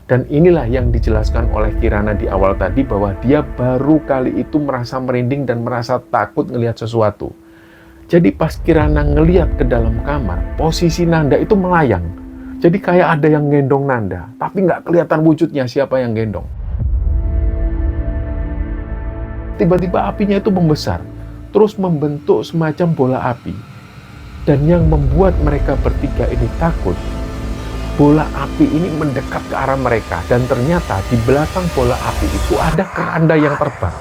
Dan inilah yang dijelaskan oleh Kirana di awal tadi, bahwa dia baru kali itu merasa merinding dan merasa takut ngelihat sesuatu. Jadi pas Kirana ngelihat ke dalam kamar, posisi Nanda itu melayang. Jadi kayak ada yang gendong Nanda, tapi nggak kelihatan wujudnya siapa yang gendong. Tiba-tiba apinya itu membesar, terus membentuk semacam bola api. Dan yang membuat mereka bertiga ini takut, bola api ini mendekat ke arah mereka, dan ternyata di belakang bola api itu ada keranda yang terbang.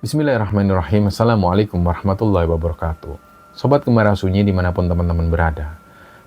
Bismillahirrahmanirrahim. Assalamualaikum warahmatullahi wabarakatuh. Sobat Gembara Sunyi dimanapun teman-teman berada.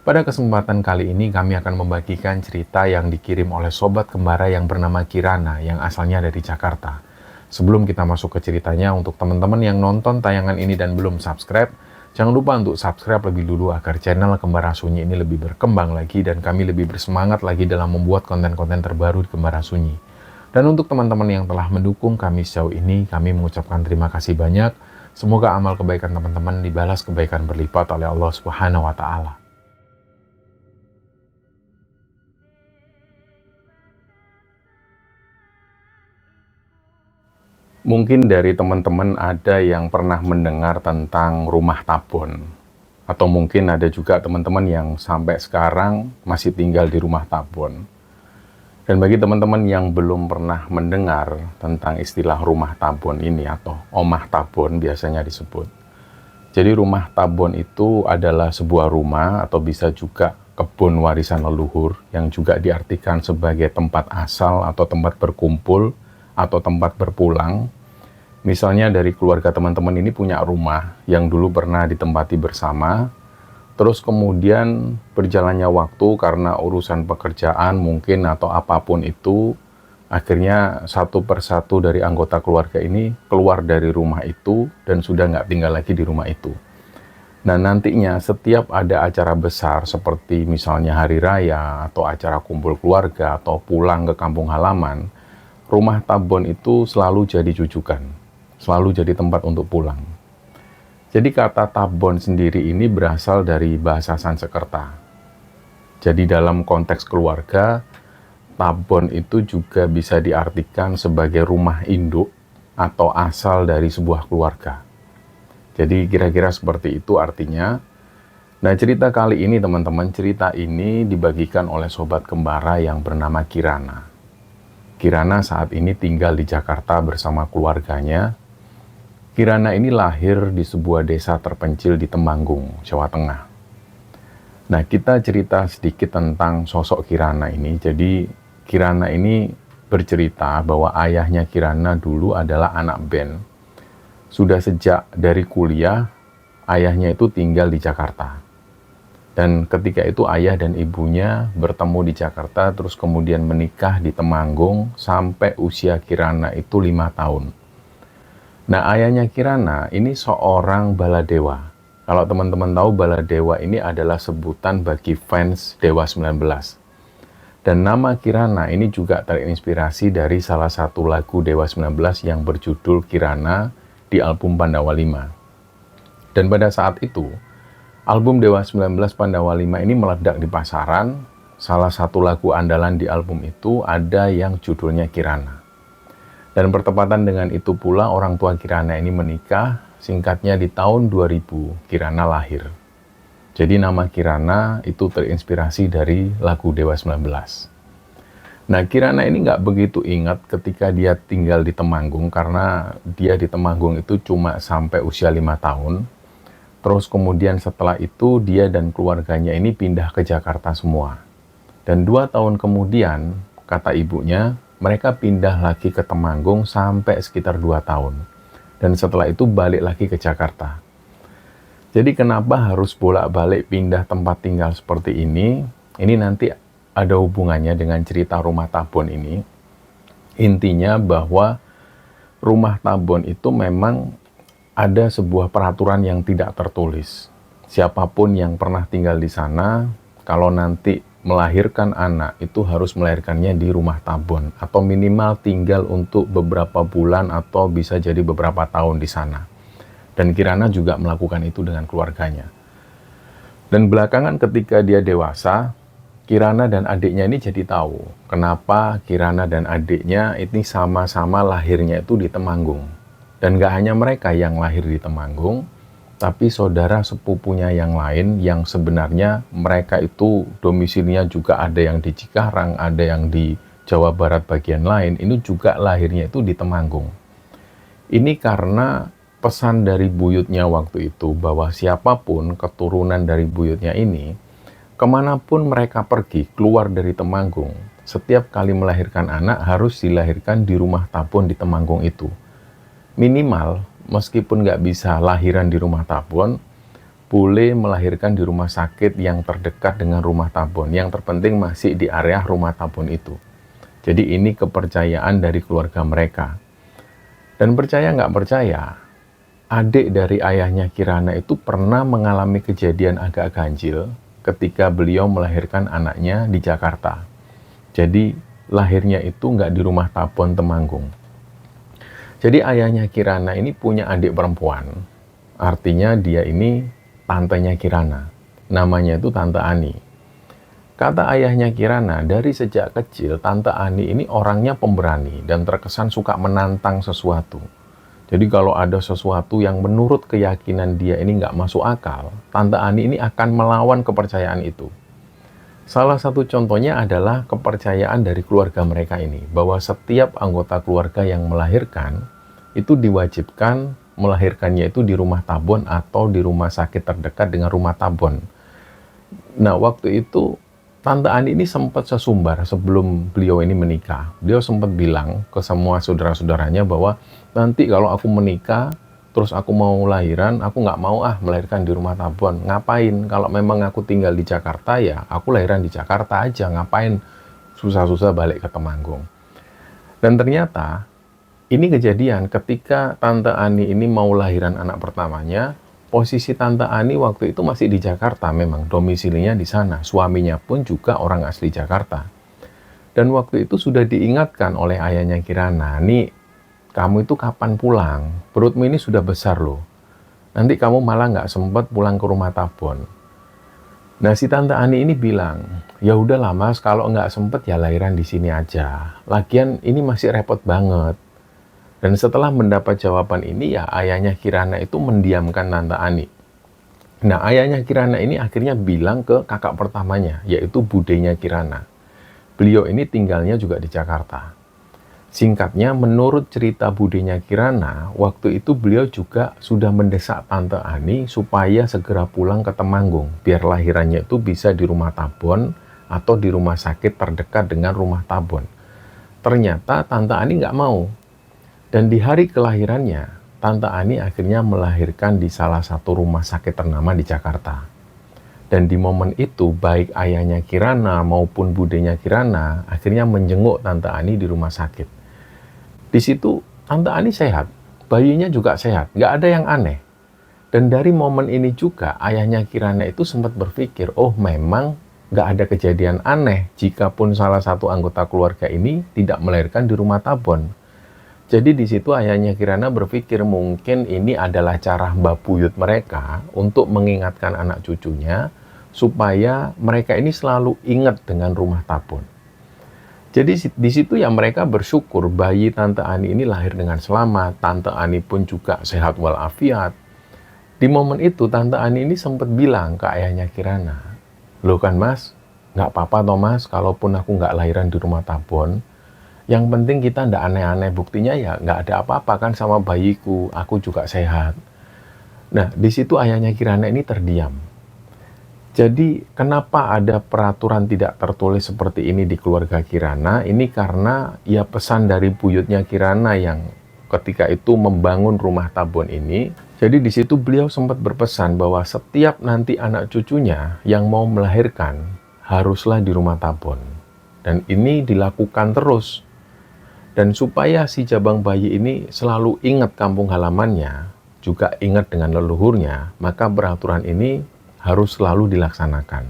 Pada kesempatan kali ini kami akan membagikan cerita yang dikirim oleh Sobat Gembara yang bernama Kirana yang asalnya dari Jakarta. Sebelum kita masuk ke ceritanya, untuk teman-teman yang nonton tayangan ini dan belum subscribe, jangan lupa untuk subscribe lebih dulu agar channel Gembara Sunyi ini lebih berkembang lagi dan kami lebih bersemangat lagi dalam membuat konten-konten terbaru di Gembara Sunyi. Dan untuk teman-teman yang telah mendukung kami sejauh ini, kami mengucapkan terima kasih banyak. Semoga amal kebaikan teman-teman dibalas kebaikan berlipat oleh Allah Subhanahu wa Ta'ala. Mungkin dari teman-teman ada yang pernah mendengar tentang rumah tabon, atau mungkin ada juga teman-teman yang sampai sekarang masih tinggal di rumah tabon. Dan bagi teman-teman yang belum pernah mendengar tentang istilah rumah tabon ini, atau omah tabon biasanya disebut. Jadi rumah tabon itu adalah sebuah rumah atau bisa juga kebun warisan leluhur yang juga diartikan sebagai tempat asal atau tempat berkumpul atau tempat berpulang. Misalnya dari keluarga teman-teman ini punya rumah yang dulu pernah ditempati bersama, terus kemudian berjalannya waktu karena urusan pekerjaan mungkin atau apapun itu, akhirnya satu persatu dari anggota keluarga ini keluar dari rumah itu dan sudah nggak tinggal lagi di rumah itu. Nah nantinya setiap ada acara besar seperti misalnya hari raya atau acara kumpul keluarga atau pulang ke kampung halaman, rumah tabon itu selalu jadi jujukan, selalu jadi tempat untuk pulang. Jadi kata tabon sendiri ini berasal dari bahasa Sanskerta. Jadi dalam konteks keluarga, tabon itu juga bisa diartikan sebagai rumah induk atau asal dari sebuah keluarga. Jadi kira-kira seperti itu artinya. Nah cerita kali ini teman-teman, cerita ini dibagikan oleh Sobat Gembara yang bernama Kirana. Kirana saat ini tinggal di Jakarta bersama keluarganya. Kirana ini lahir di sebuah desa terpencil di Temanggung, Jawa Tengah. Nah, kita cerita sedikit tentang sosok Kirana ini. Jadi, Kirana ini bercerita bahwa ayahnya Kirana dulu adalah anak band. Sudah sejak dari kuliah, ayahnya itu tinggal di Jakarta. Dan ketika itu ayah dan ibunya bertemu di Jakarta, terus kemudian menikah di Temanggung sampai usia Kirana itu 5 tahun. Nah, ayahnya Kirana ini seorang baladewa. Kalau teman-teman tahu, baladewa ini adalah sebutan bagi fans Dewa 19. Dan nama Kirana ini juga terinspirasi dari salah satu lagu Dewa 19 yang berjudul Kirana di album Pandawa 5. Dan pada saat itu, album Dewa 19 Pandawa 5 ini meledak di pasaran. Salah satu lagu andalan di album itu ada yang judulnya Kirana. Dan bertepatan dengan itu pula orang tua Kirana ini menikah, singkatnya di tahun 2000 Kirana lahir. Jadi nama Kirana itu terinspirasi dari lagu Dewa 19. Nah, Kirana ini nggak begitu ingat ketika dia tinggal di Temanggung, karena dia di Temanggung itu cuma sampai usia 5 tahun. Terus kemudian setelah itu dia dan keluarganya ini pindah ke Jakarta semua. Dan 2 tahun kemudian, kata ibunya, mereka pindah lagi ke Temanggung sampai sekitar 2 tahun. Dan setelah itu balik lagi ke Jakarta. Jadi kenapa harus bolak-balik pindah tempat tinggal seperti ini? Ini nanti ada hubungannya dengan cerita rumah Tabon ini. Intinya bahwa rumah Tabon itu memang ada sebuah peraturan yang tidak tertulis. Siapapun yang pernah tinggal di sana, kalau nanti melahirkan anak, itu harus melahirkannya di rumah Tabon, atau minimal tinggal untuk beberapa bulan atau bisa jadi beberapa tahun di sana. Dan Kirana juga melakukan itu dengan keluarganya. Dan belakangan ketika dia dewasa, Kirana dan adiknya ini jadi tahu kenapa Kirana dan adiknya ini sama-sama lahirnya itu di Temanggung. Dan gak hanya mereka yang lahir di Temanggung, tapi saudara sepupunya yang lain yang sebenarnya mereka itu domisilinya juga ada yang di Cikarang, ada yang di Jawa Barat bagian lain, ini juga lahirnya itu di Temanggung. Ini karena pesan dari buyutnya waktu itu bahwa siapapun keturunan dari buyutnya ini, kemanapun mereka pergi keluar dari Temanggung, setiap kali melahirkan anak harus dilahirkan di rumah Tabon di Temanggung itu. Minimal, meskipun nggak bisa lahiran di rumah Tabon, boleh melahirkan di rumah sakit yang terdekat dengan rumah Tabon. Yang terpenting masih di area rumah Tabon itu. Jadi ini kepercayaan dari keluarga mereka. Dan percaya nggak percaya, adik dari ayahnya Kirana itu pernah mengalami kejadian agak ganjil ketika beliau melahirkan anaknya di Jakarta. Jadi lahirnya itu nggak di rumah Tabon Temanggung. Jadi ayahnya Kirana ini punya adik perempuan. Artinya dia ini tantenya Kirana. Namanya itu Tante Ani. Kata ayahnya Kirana, dari sejak kecil Tante Ani ini orangnya pemberani dan terkesan suka menantang sesuatu. Jadi kalau ada sesuatu yang menurut keyakinan dia ini nggak masuk akal, Tante Ani ini akan melawan kepercayaan itu. Salah satu contohnya adalah kepercayaan dari keluarga mereka ini, bahwa setiap anggota keluarga yang melahirkan, itu diwajibkan melahirkannya itu di rumah Tabon atau di rumah sakit terdekat dengan rumah Tabon. Nah, waktu itu Tante Ani ini sempat sesumbar sebelum beliau ini menikah. Beliau sempat bilang ke semua saudara-saudaranya bahwa nanti kalau aku menikah, terus aku mau lahiran, aku nggak mau melahirkan di rumah Tabon. Ngapain? Kalau memang aku tinggal di Jakarta, ya aku lahiran di Jakarta aja. Ngapain susah-susah balik ke Temanggung? Dan ternyata ini kejadian ketika Tante Ani ini mau lahiran anak pertamanya. Posisi Tante Ani waktu itu masih di Jakarta, memang domisilinya di sana. Suaminya pun juga orang asli Jakarta. Dan waktu itu sudah diingatkan oleh ayahnya Kirana, nih kamu itu kapan pulang? Perutmu ini sudah besar loh. Nanti kamu malah nggak sempat pulang ke rumah Tabon. Nah, si Tante Ani ini bilang, ya udahlah Mas, kalau nggak sempet ya lahiran di sini aja. Lagian ini masih repot banget. Dan setelah mendapat jawaban ini, ya ayahnya Kirana itu mendiamkan Tante Ani. Nah, ayahnya Kirana ini akhirnya bilang ke kakak pertamanya, yaitu budenya Kirana. Beliau ini tinggalnya juga di Jakarta. Singkatnya, menurut cerita budenya Kirana, waktu itu beliau juga sudah mendesak Tante Ani supaya segera pulang ke Temanggung, biar lahirannya itu bisa di rumah Tabon atau di rumah sakit terdekat dengan rumah Tabon. Ternyata Tante Ani nggak mau. Dan di hari kelahirannya, Tante Ani akhirnya melahirkan di salah satu rumah sakit ternama di Jakarta. Dan di momen itu, baik ayahnya Kirana maupun budenya Kirana akhirnya menjenguk Tante Ani di rumah sakit. Di situ, Tante Ani sehat, bayinya juga sehat, nggak ada yang aneh. Dan dari momen ini juga, ayahnya Kirana itu sempat berpikir, oh memang nggak ada kejadian aneh jikapun salah satu anggota keluarga ini tidak melahirkan di rumah Tabon. Jadi di situ ayahnya Kirana berpikir mungkin ini adalah cara Mbah Buyut mereka untuk mengingatkan anak cucunya supaya mereka ini selalu ingat dengan rumah Tabon. Jadi di situ ya mereka bersyukur bayi Tante Ani ini lahir dengan selamat, Tante Ani pun juga sehat walafiat. Di momen itu Tante Ani ini sempat bilang ke ayahnya Kirana, loh kan Mas, nggak apa-apa Thomas, kalaupun aku nggak lahiran di rumah tabon, yang penting kita nggak aneh-aneh, buktinya ya nggak ada apa-apa kan sama bayiku, aku juga sehat. Nah, di situ ayahnya Kirana ini terdiam. Jadi, kenapa ada peraturan tidak tertulis seperti ini di keluarga Kirana? Ini karena ya pesan dari buyutnya Kirana yang ketika itu membangun rumah tabon ini. Jadi di situ beliau sempat berpesan bahwa setiap nanti anak cucunya yang mau melahirkan haruslah di rumah tabon. Dan ini dilakukan terus. Dan supaya si jabang bayi ini selalu ingat kampung halamannya, juga ingat dengan leluhurnya, maka peraturan ini harus selalu dilaksanakan.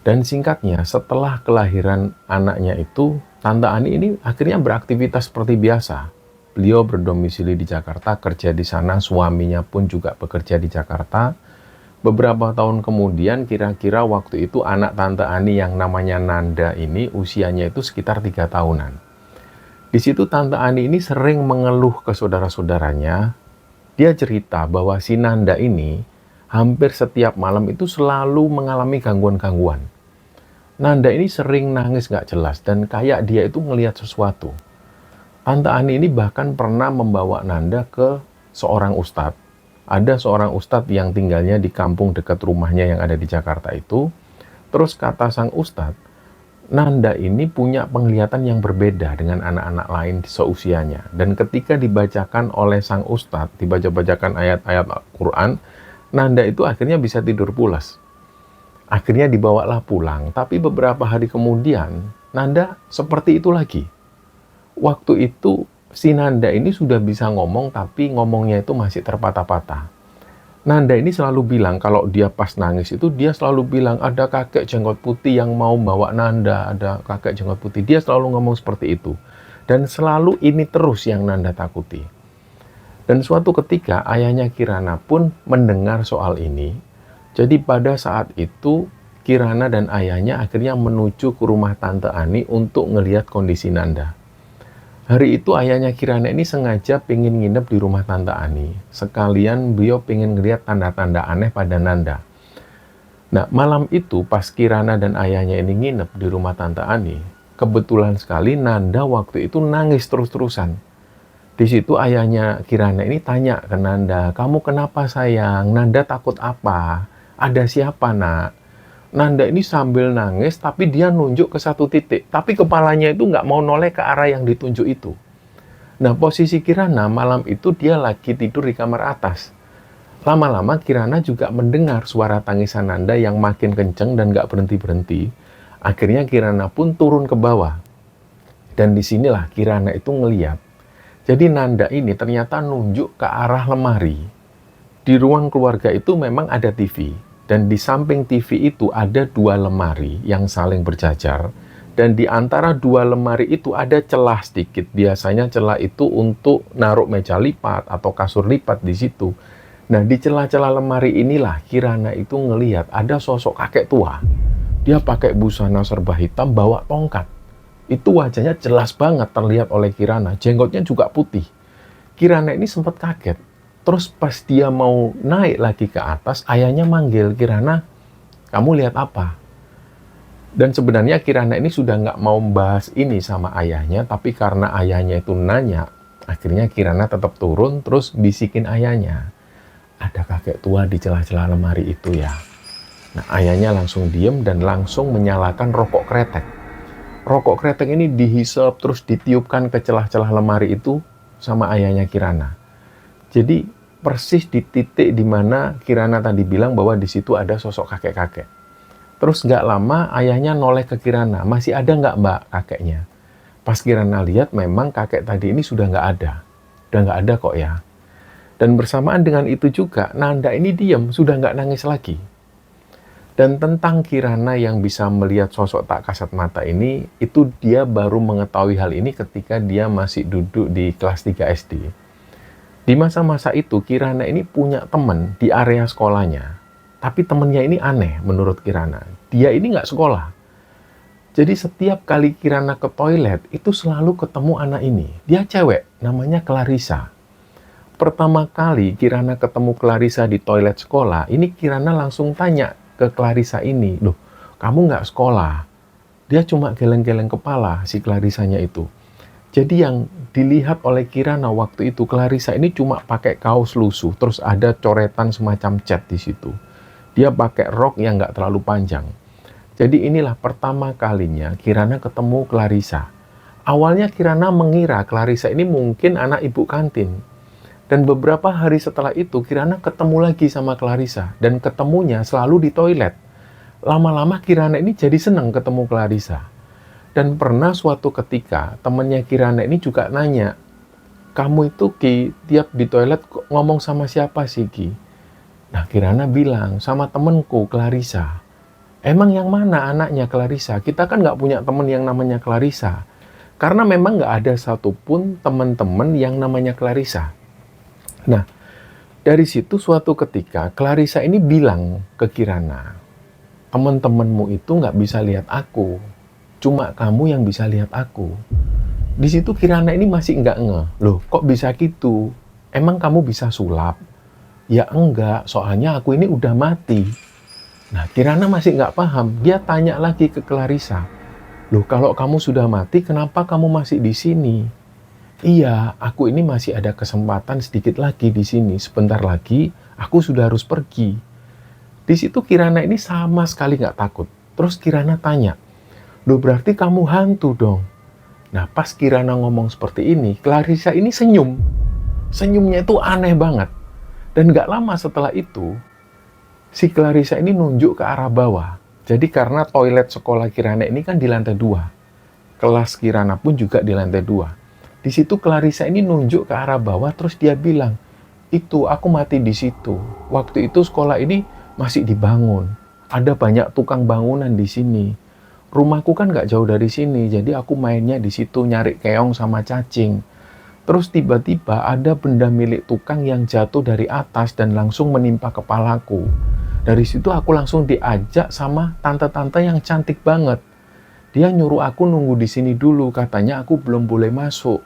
Dan singkatnya, setelah kelahiran anaknya itu, Tante Ani ini akhirnya beraktivitas seperti biasa. Beliau berdomisili di Jakarta, kerja di sana, suaminya pun juga bekerja di Jakarta. Beberapa tahun kemudian, kira-kira waktu itu anak Tante Ani yang namanya Nanda ini usianya itu sekitar 3 tahunan. Di situ Tante Ani ini sering mengeluh ke saudara-saudaranya. Dia cerita bahwa si Nanda ini hampir setiap malam itu selalu mengalami gangguan-gangguan. Nanda ini sering nangis gak jelas dan kayak dia itu ngelihat sesuatu. Tante Ani ini bahkan pernah membawa Nanda ke seorang ustadz. Ada seorang ustadz yang tinggalnya di kampung dekat rumahnya yang ada di Jakarta itu. Terus kata sang ustadz, Nanda ini punya penglihatan yang berbeda dengan anak-anak lain seusianya. Dan ketika dibacakan oleh sang ustadz, dibaca-bacakan ayat-ayat Al-Quran, Nanda itu akhirnya bisa tidur pulas. Akhirnya dibawalah pulang, tapi beberapa hari kemudian Nanda seperti itu lagi. Waktu itu si Nanda ini sudah bisa ngomong, tapi ngomongnya itu masih terpatah-patah. Nanda ini selalu bilang kalau dia pas nangis itu dia selalu bilang ada kakek jenggot putih yang mau bawa Nanda, ada kakek jenggot putih. Dia selalu ngomong seperti itu. Dan selalu ini terus yang Nanda takuti. Dan suatu ketika ayahnya Kirana pun mendengar soal ini. Jadi pada saat itu Kirana dan ayahnya akhirnya menuju ke rumah Tante Ani untuk ngelihat kondisi Nanda. Hari itu ayahnya Kirana ini sengaja pengen nginep di rumah Tante Ani. Sekalian beliau pengen ngelihat tanda-tanda aneh pada Nanda. Nah, malam itu pas Kirana dan ayahnya ini nginep di rumah Tante Ani, kebetulan sekali Nanda waktu itu nangis terus-terusan. Di situ ayahnya Kirana ini tanya ke Nanda, kamu kenapa sayang? Nanda takut apa? Ada siapa nak? Nanda ini sambil nangis tapi dia nunjuk ke satu titik. Tapi kepalanya itu nggak mau noleh ke arah yang ditunjuk itu. Nah posisi Kirana malam itu dia lagi tidur di kamar atas. Lama-lama Kirana juga mendengar suara tangisan Nanda yang makin kenceng dan nggak berhenti-berhenti. Akhirnya Kirana pun turun ke bawah. Dan disinilah Kirana itu ngeliat. Jadi Nanda ini ternyata nunjuk ke arah lemari. Di ruang keluarga itu memang ada TV. Dan di samping TV itu ada 2 lemari yang saling berjajar. Dan di antara 2 lemari itu ada celah sedikit. Biasanya celah itu untuk naruh meja lipat atau kasur lipat di situ. Nah di celah-celah lemari inilah Kirana itu ngelihat ada sosok kakek tua. Dia pakai busana serba hitam bawa tongkat. Itu wajahnya jelas banget terlihat oleh Kirana. Jenggotnya juga putih. Kirana ini sempat kaget. Terus pas dia mau naik lagi ke atas, ayahnya manggil, Kirana, kamu lihat apa? Dan sebenarnya Kirana ini sudah nggak mau membahas ini sama ayahnya, tapi karena ayahnya itu nanya, akhirnya Kirana tetap turun, terus bisikin ayahnya. Ada kakek tua di celah-celah lemari itu ya. Nah, ayahnya langsung diem dan langsung menyalakan rokok kretek. Rokok kretek ini dihisap terus ditiupkan ke celah-celah lemari itu sama ayahnya Kirana. Jadi persis di titik di mana Kirana tadi bilang bahwa di situ ada sosok kakek-kakek. Terus nggak lama ayahnya noleh ke Kirana, masih ada nggak mbak kakeknya? Pas Kirana lihat memang kakek tadi ini sudah nggak ada. Udah nggak ada kok ya. Dan bersamaan dengan itu juga Nanda ini diam, sudah nggak nangis lagi. Dan tentang Kirana yang bisa melihat sosok tak kasat mata ini, itu dia baru mengetahui hal ini ketika dia masih duduk di kelas 3 SD. Di masa-masa itu, Kirana ini punya teman di area sekolahnya. Tapi temannya ini aneh menurut Kirana. Dia ini nggak sekolah. Jadi setiap kali Kirana ke toilet, itu selalu ketemu anak ini. Dia cewek, namanya Clarissa. Pertama kali Kirana ketemu Clarissa di toilet sekolah, ini Kirana langsung tanya ke Clarissa ini, loh, kamu nggak sekolah. Dia cuma geleng-geleng kepala si Clarisanya itu. Jadi yang dilihat oleh Kirana waktu itu, Clarissa ini cuma pakai kaos lusuh, terus ada coretan semacam cat di situ. Dia pakai rok yang nggak terlalu panjang. Jadi inilah pertama kalinya Kirana ketemu Clarissa. Awalnya Kirana mengira Clarissa ini mungkin anak ibu kantin. Dan beberapa hari setelah itu Kirana ketemu lagi sama Clarissa. Dan ketemunya selalu di toilet. Lama-lama Kirana ini jadi senang ketemu Clarissa. Dan pernah suatu ketika temannya Kirana ini juga nanya, kamu itu Ki, tiap di toilet ngomong sama siapa sih Ki? Nah Kirana bilang, sama temenku Clarissa. Emang yang mana anaknya Clarissa? Kita kan nggak punya teman yang namanya Clarissa. Karena memang nggak ada satupun teman-teman yang namanya Clarissa. Nah, dari situ suatu ketika Clarissa ini bilang ke Kirana, teman-temanmu itu nggak bisa lihat aku. Cuma kamu yang bisa lihat aku. Di situ Kirana ini masih nggak ngeh. Loh, kok bisa gitu? Emang kamu bisa sulap? Ya enggak, soalnya aku ini udah mati. Nah, Kirana masih nggak paham. Dia tanya lagi ke Clarissa. Loh, kalau kamu sudah mati, kenapa kamu masih di sini? Iya, aku ini masih ada kesempatan sedikit lagi di sini. Sebentar lagi, aku sudah harus pergi. Di situ Kirana ini sama sekali nggak takut. Terus Kirana tanya, loh berarti kamu hantu dong? Nah pas Kirana ngomong seperti ini, Clarissa ini senyum. Senyumnya itu aneh banget. Dan nggak lama setelah itu, si Clarissa ini nunjuk ke arah bawah. Jadi karena toilet sekolah Kirana ini kan di lantai 2. Kelas Kirana pun juga di lantai 2. Di situ Clarissa ini nunjuk ke arah bawah, terus dia bilang, itu aku mati di situ. Waktu itu sekolah ini masih dibangun. Ada banyak tukang bangunan di sini. Rumahku kan nggak jauh dari sini, jadi aku mainnya di situ nyari keong sama cacing. Terus tiba-tiba ada benda milik tukang yang jatuh dari atas dan langsung menimpa kepalaku. Dari situ aku langsung diajak sama tante-tante yang cantik banget. Dia nyuruh aku nunggu di sini dulu, katanya aku belum boleh masuk.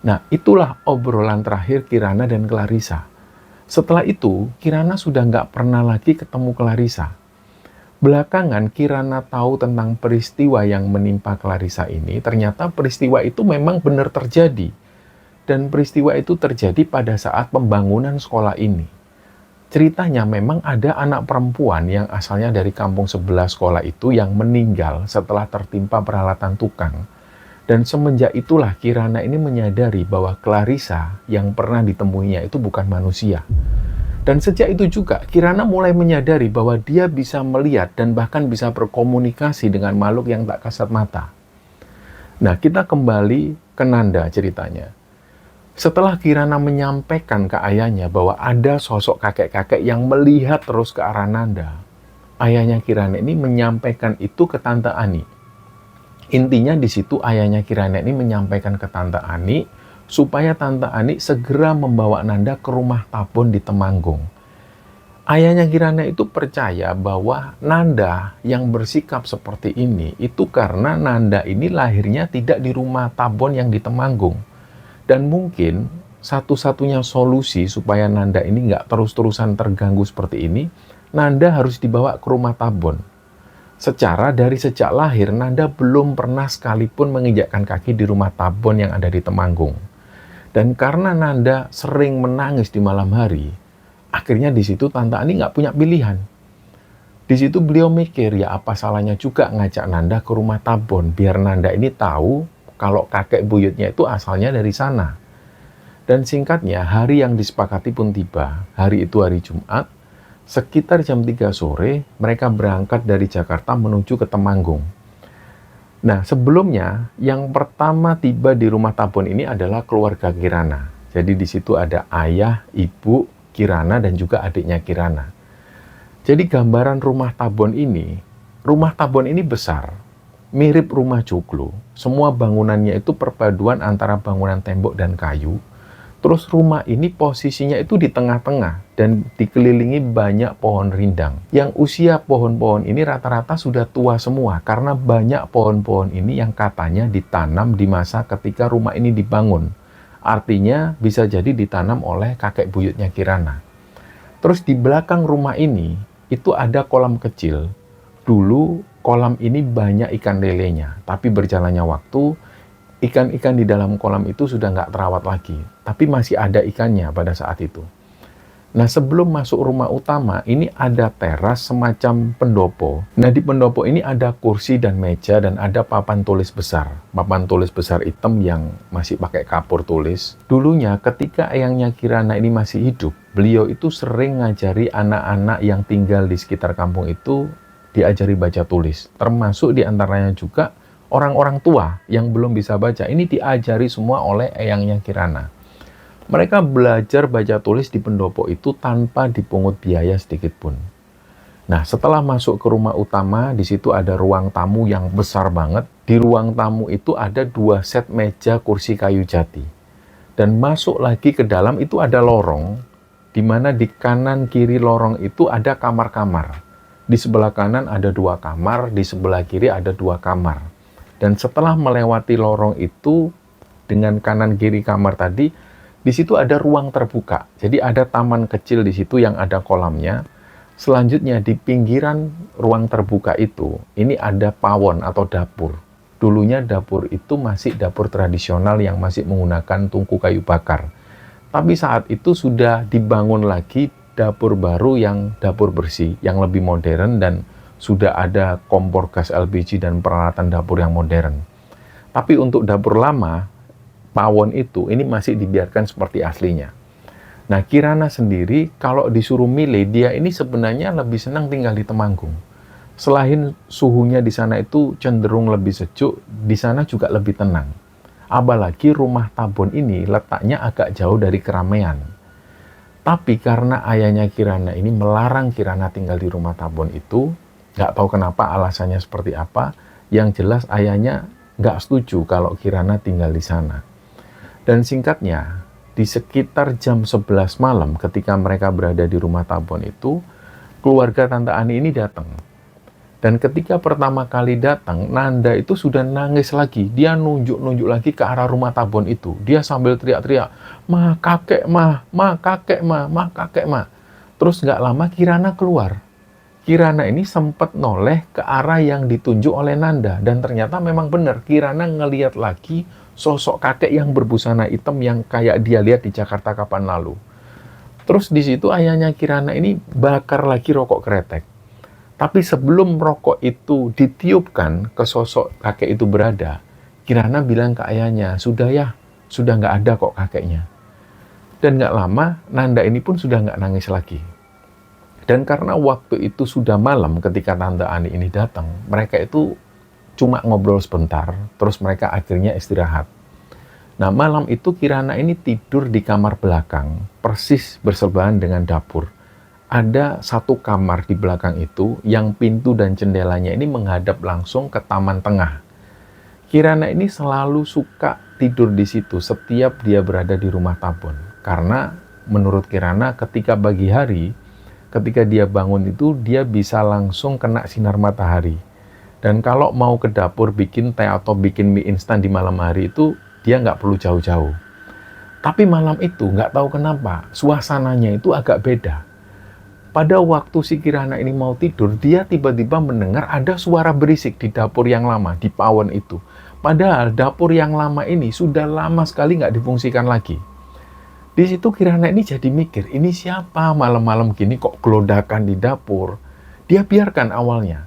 Nah, itulah obrolan terakhir Kirana dan Clarissa. Setelah itu, Kirana sudah nggak pernah lagi ketemu Clarissa. Belakangan, Kirana tahu tentang peristiwa yang menimpa Clarissa ini. Ternyata peristiwa itu memang benar terjadi. Dan peristiwa itu terjadi pada saat pembangunan sekolah ini. Ceritanya memang ada anak perempuan yang asalnya dari kampung sebelah sekolah itu yang meninggal setelah tertimpa peralatan tukang. Dan semenjak itulah Kirana ini menyadari bahwa Clarissa yang pernah ditemuinya itu bukan manusia. Dan sejak itu juga Kirana mulai menyadari bahwa dia bisa melihat dan bahkan bisa berkomunikasi dengan makhluk yang tak kasat mata. Nah, kita kembali ke Nanda ceritanya. Setelah Kirana menyampaikan ke ayahnya bahwa ada sosok kakek-kakek yang melihat terus ke arah Nanda, ayahnya Kirana ini menyampaikan itu ke Tante Ani. Intinya di situ ayahnya Kirana ini menyampaikan ke Tante Ani supaya Tante Ani segera membawa Nanda ke rumah Tabon di Temanggung. Ayahnya Kirana itu percaya bahwa Nanda yang bersikap seperti ini itu karena Nanda ini lahirnya tidak di rumah Tabon yang di Temanggung. Dan mungkin satu-satunya solusi supaya Nanda ini nggak terus-terusan terganggu seperti ini, Nanda harus dibawa ke rumah Tabon. Secara dari sejak lahir, Nanda belum pernah sekalipun menginjakkan kaki di rumah Tabon yang ada di Temanggung. Dan karena Nanda sering menangis di malam hari, akhirnya di situ Tante Ani nggak punya pilihan. Di situ beliau mikir, ya apa salahnya juga ngajak Nanda ke rumah Tabon, biar Nanda ini tahu kalau kakek buyutnya itu asalnya dari sana. Dan singkatnya, hari yang disepakati pun tiba. Hari itu hari Jumat. Sekitar jam 3 sore, mereka berangkat dari Jakarta menuju ke Temanggung. Nah, sebelumnya, yang pertama tiba di rumah Tabon ini adalah keluarga Kirana. Jadi di situ ada ayah, ibu, Kirana, dan juga adiknya Kirana. Jadi gambaran rumah Tabon ini besar, mirip rumah joglo. Semua bangunannya itu perpaduan antara bangunan tembok dan kayu. Terus rumah ini posisinya itu di tengah-tengah dan dikelilingi banyak pohon rindang. Yang usia pohon-pohon ini rata-rata sudah tua semua karena banyak pohon-pohon ini yang katanya ditanam di masa ketika rumah ini dibangun. Artinya bisa jadi ditanam oleh kakek buyutnya Kirana. Terus di belakang rumah ini itu ada kolam kecil. Dulu kolam ini banyak ikan lelenya, tapi berjalannya waktu, ikan-ikan di dalam kolam itu sudah nggak terawat lagi, tapi masih ada ikannya pada saat itu. Nah, sebelum masuk rumah utama, ini ada teras semacam pendopo. Nah, di pendopo ini ada kursi dan meja dan ada papan tulis besar. Papan tulis besar hitam yang masih pakai kapur tulis. Dulunya ketika eyangnya Kirana ini masih hidup, beliau itu sering ngajari anak-anak yang tinggal di sekitar kampung itu diajari baca tulis. Termasuk diantaranya juga orang-orang tua yang belum bisa baca. Ini diajari semua oleh eyangnya Kirana. Mereka belajar baca tulis di pendopo itu tanpa dipungut biaya sedikit pun. Nah, setelah masuk ke rumah utama, di situ ada ruang tamu yang besar banget. Di ruang tamu itu ada 2 set meja kursi kayu jati. Dan masuk lagi ke dalam itu ada lorong, di mana di kanan kiri lorong itu ada kamar-kamar. Di sebelah kanan ada 2 kamar, di sebelah kiri ada 2 kamar. Dan setelah melewati lorong itu, dengan kanan kiri kamar tadi, di situ ada ruang terbuka, jadi ada taman kecil di situ yang ada kolamnya. Selanjutnya di pinggiran ruang terbuka itu, ini ada pawon atau dapur. Dulunya dapur itu masih dapur tradisional yang masih menggunakan tungku kayu bakar. Tapi saat itu sudah dibangun lagi dapur baru yang dapur bersih, yang lebih modern dan sudah ada kompor gas LPG dan peralatan dapur yang modern. Tapi untuk dapur lama, pawon itu, ini masih dibiarkan seperti aslinya. Nah, Kirana sendiri, kalau disuruh milih, dia ini sebenarnya lebih senang tinggal di Temanggung. Selain suhunya di sana itu cenderung lebih sejuk, di sana juga lebih tenang. Apalagi rumah Tabon ini letaknya agak jauh dari keramaian. Tapi karena ayahnya Kirana ini melarang Kirana tinggal di rumah Tabon itu, nggak tahu kenapa alasannya seperti apa, yang jelas ayahnya nggak setuju kalau Kirana tinggal di sana. Dan singkatnya, di sekitar jam 11 malam ketika mereka berada di rumah Tabon itu, keluarga Tante Ani ini datang. Dan ketika pertama kali datang, Nanda itu sudah nangis lagi. Dia nunjuk-nunjuk lagi ke arah rumah Tabon itu. Dia sambil teriak-teriak, "Ma, kakek, ma, kakek, ma, kakek, ma." Terus nggak lama Kirana keluar. Kirana ini sempat noleh ke arah yang ditunjuk oleh Nanda. Dan ternyata memang benar, Kirana ngeliat lagi sosok kakek yang berbusana hitam yang kayak dia lihat di Jakarta kapan lalu. Terus di situ ayahnya Kirana ini bakar lagi rokok kretek. Tapi sebelum rokok itu ditiupkan ke sosok kakek itu berada, Kirana bilang ke ayahnya, "Sudah ya, sudah nggak ada kok kakeknya." Dan nggak lama, Nanda ini pun sudah nggak nangis lagi. Dan karena waktu itu sudah malam ketika Tante Ani ini datang, mereka itu cuma ngobrol sebentar, terus mereka akhirnya istirahat. Nah, malam itu Kirana ini tidur di kamar belakang, persis bersebelahan dengan dapur. Ada satu kamar di belakang itu yang pintu dan jendelanya ini menghadap langsung ke taman tengah. Kirana ini selalu suka tidur di situ setiap dia berada di rumah Tabon. Karena menurut Kirana ketika pagi hari, ketika dia bangun itu dia bisa langsung kena sinar matahari. Dan kalau mau ke dapur bikin teh atau bikin mie instan di malam hari itu, dia nggak perlu jauh-jauh. Tapi malam itu nggak tahu kenapa, suasananya itu agak beda. Pada waktu si Kirana ini mau tidur, dia tiba-tiba mendengar ada suara berisik di dapur yang lama, di pawon itu. Padahal dapur yang lama ini sudah lama sekali nggak difungsikan lagi. Di situ Kirana ini jadi mikir, ini siapa malam-malam gini kok gelodakan di dapur? Dia biarkan awalnya.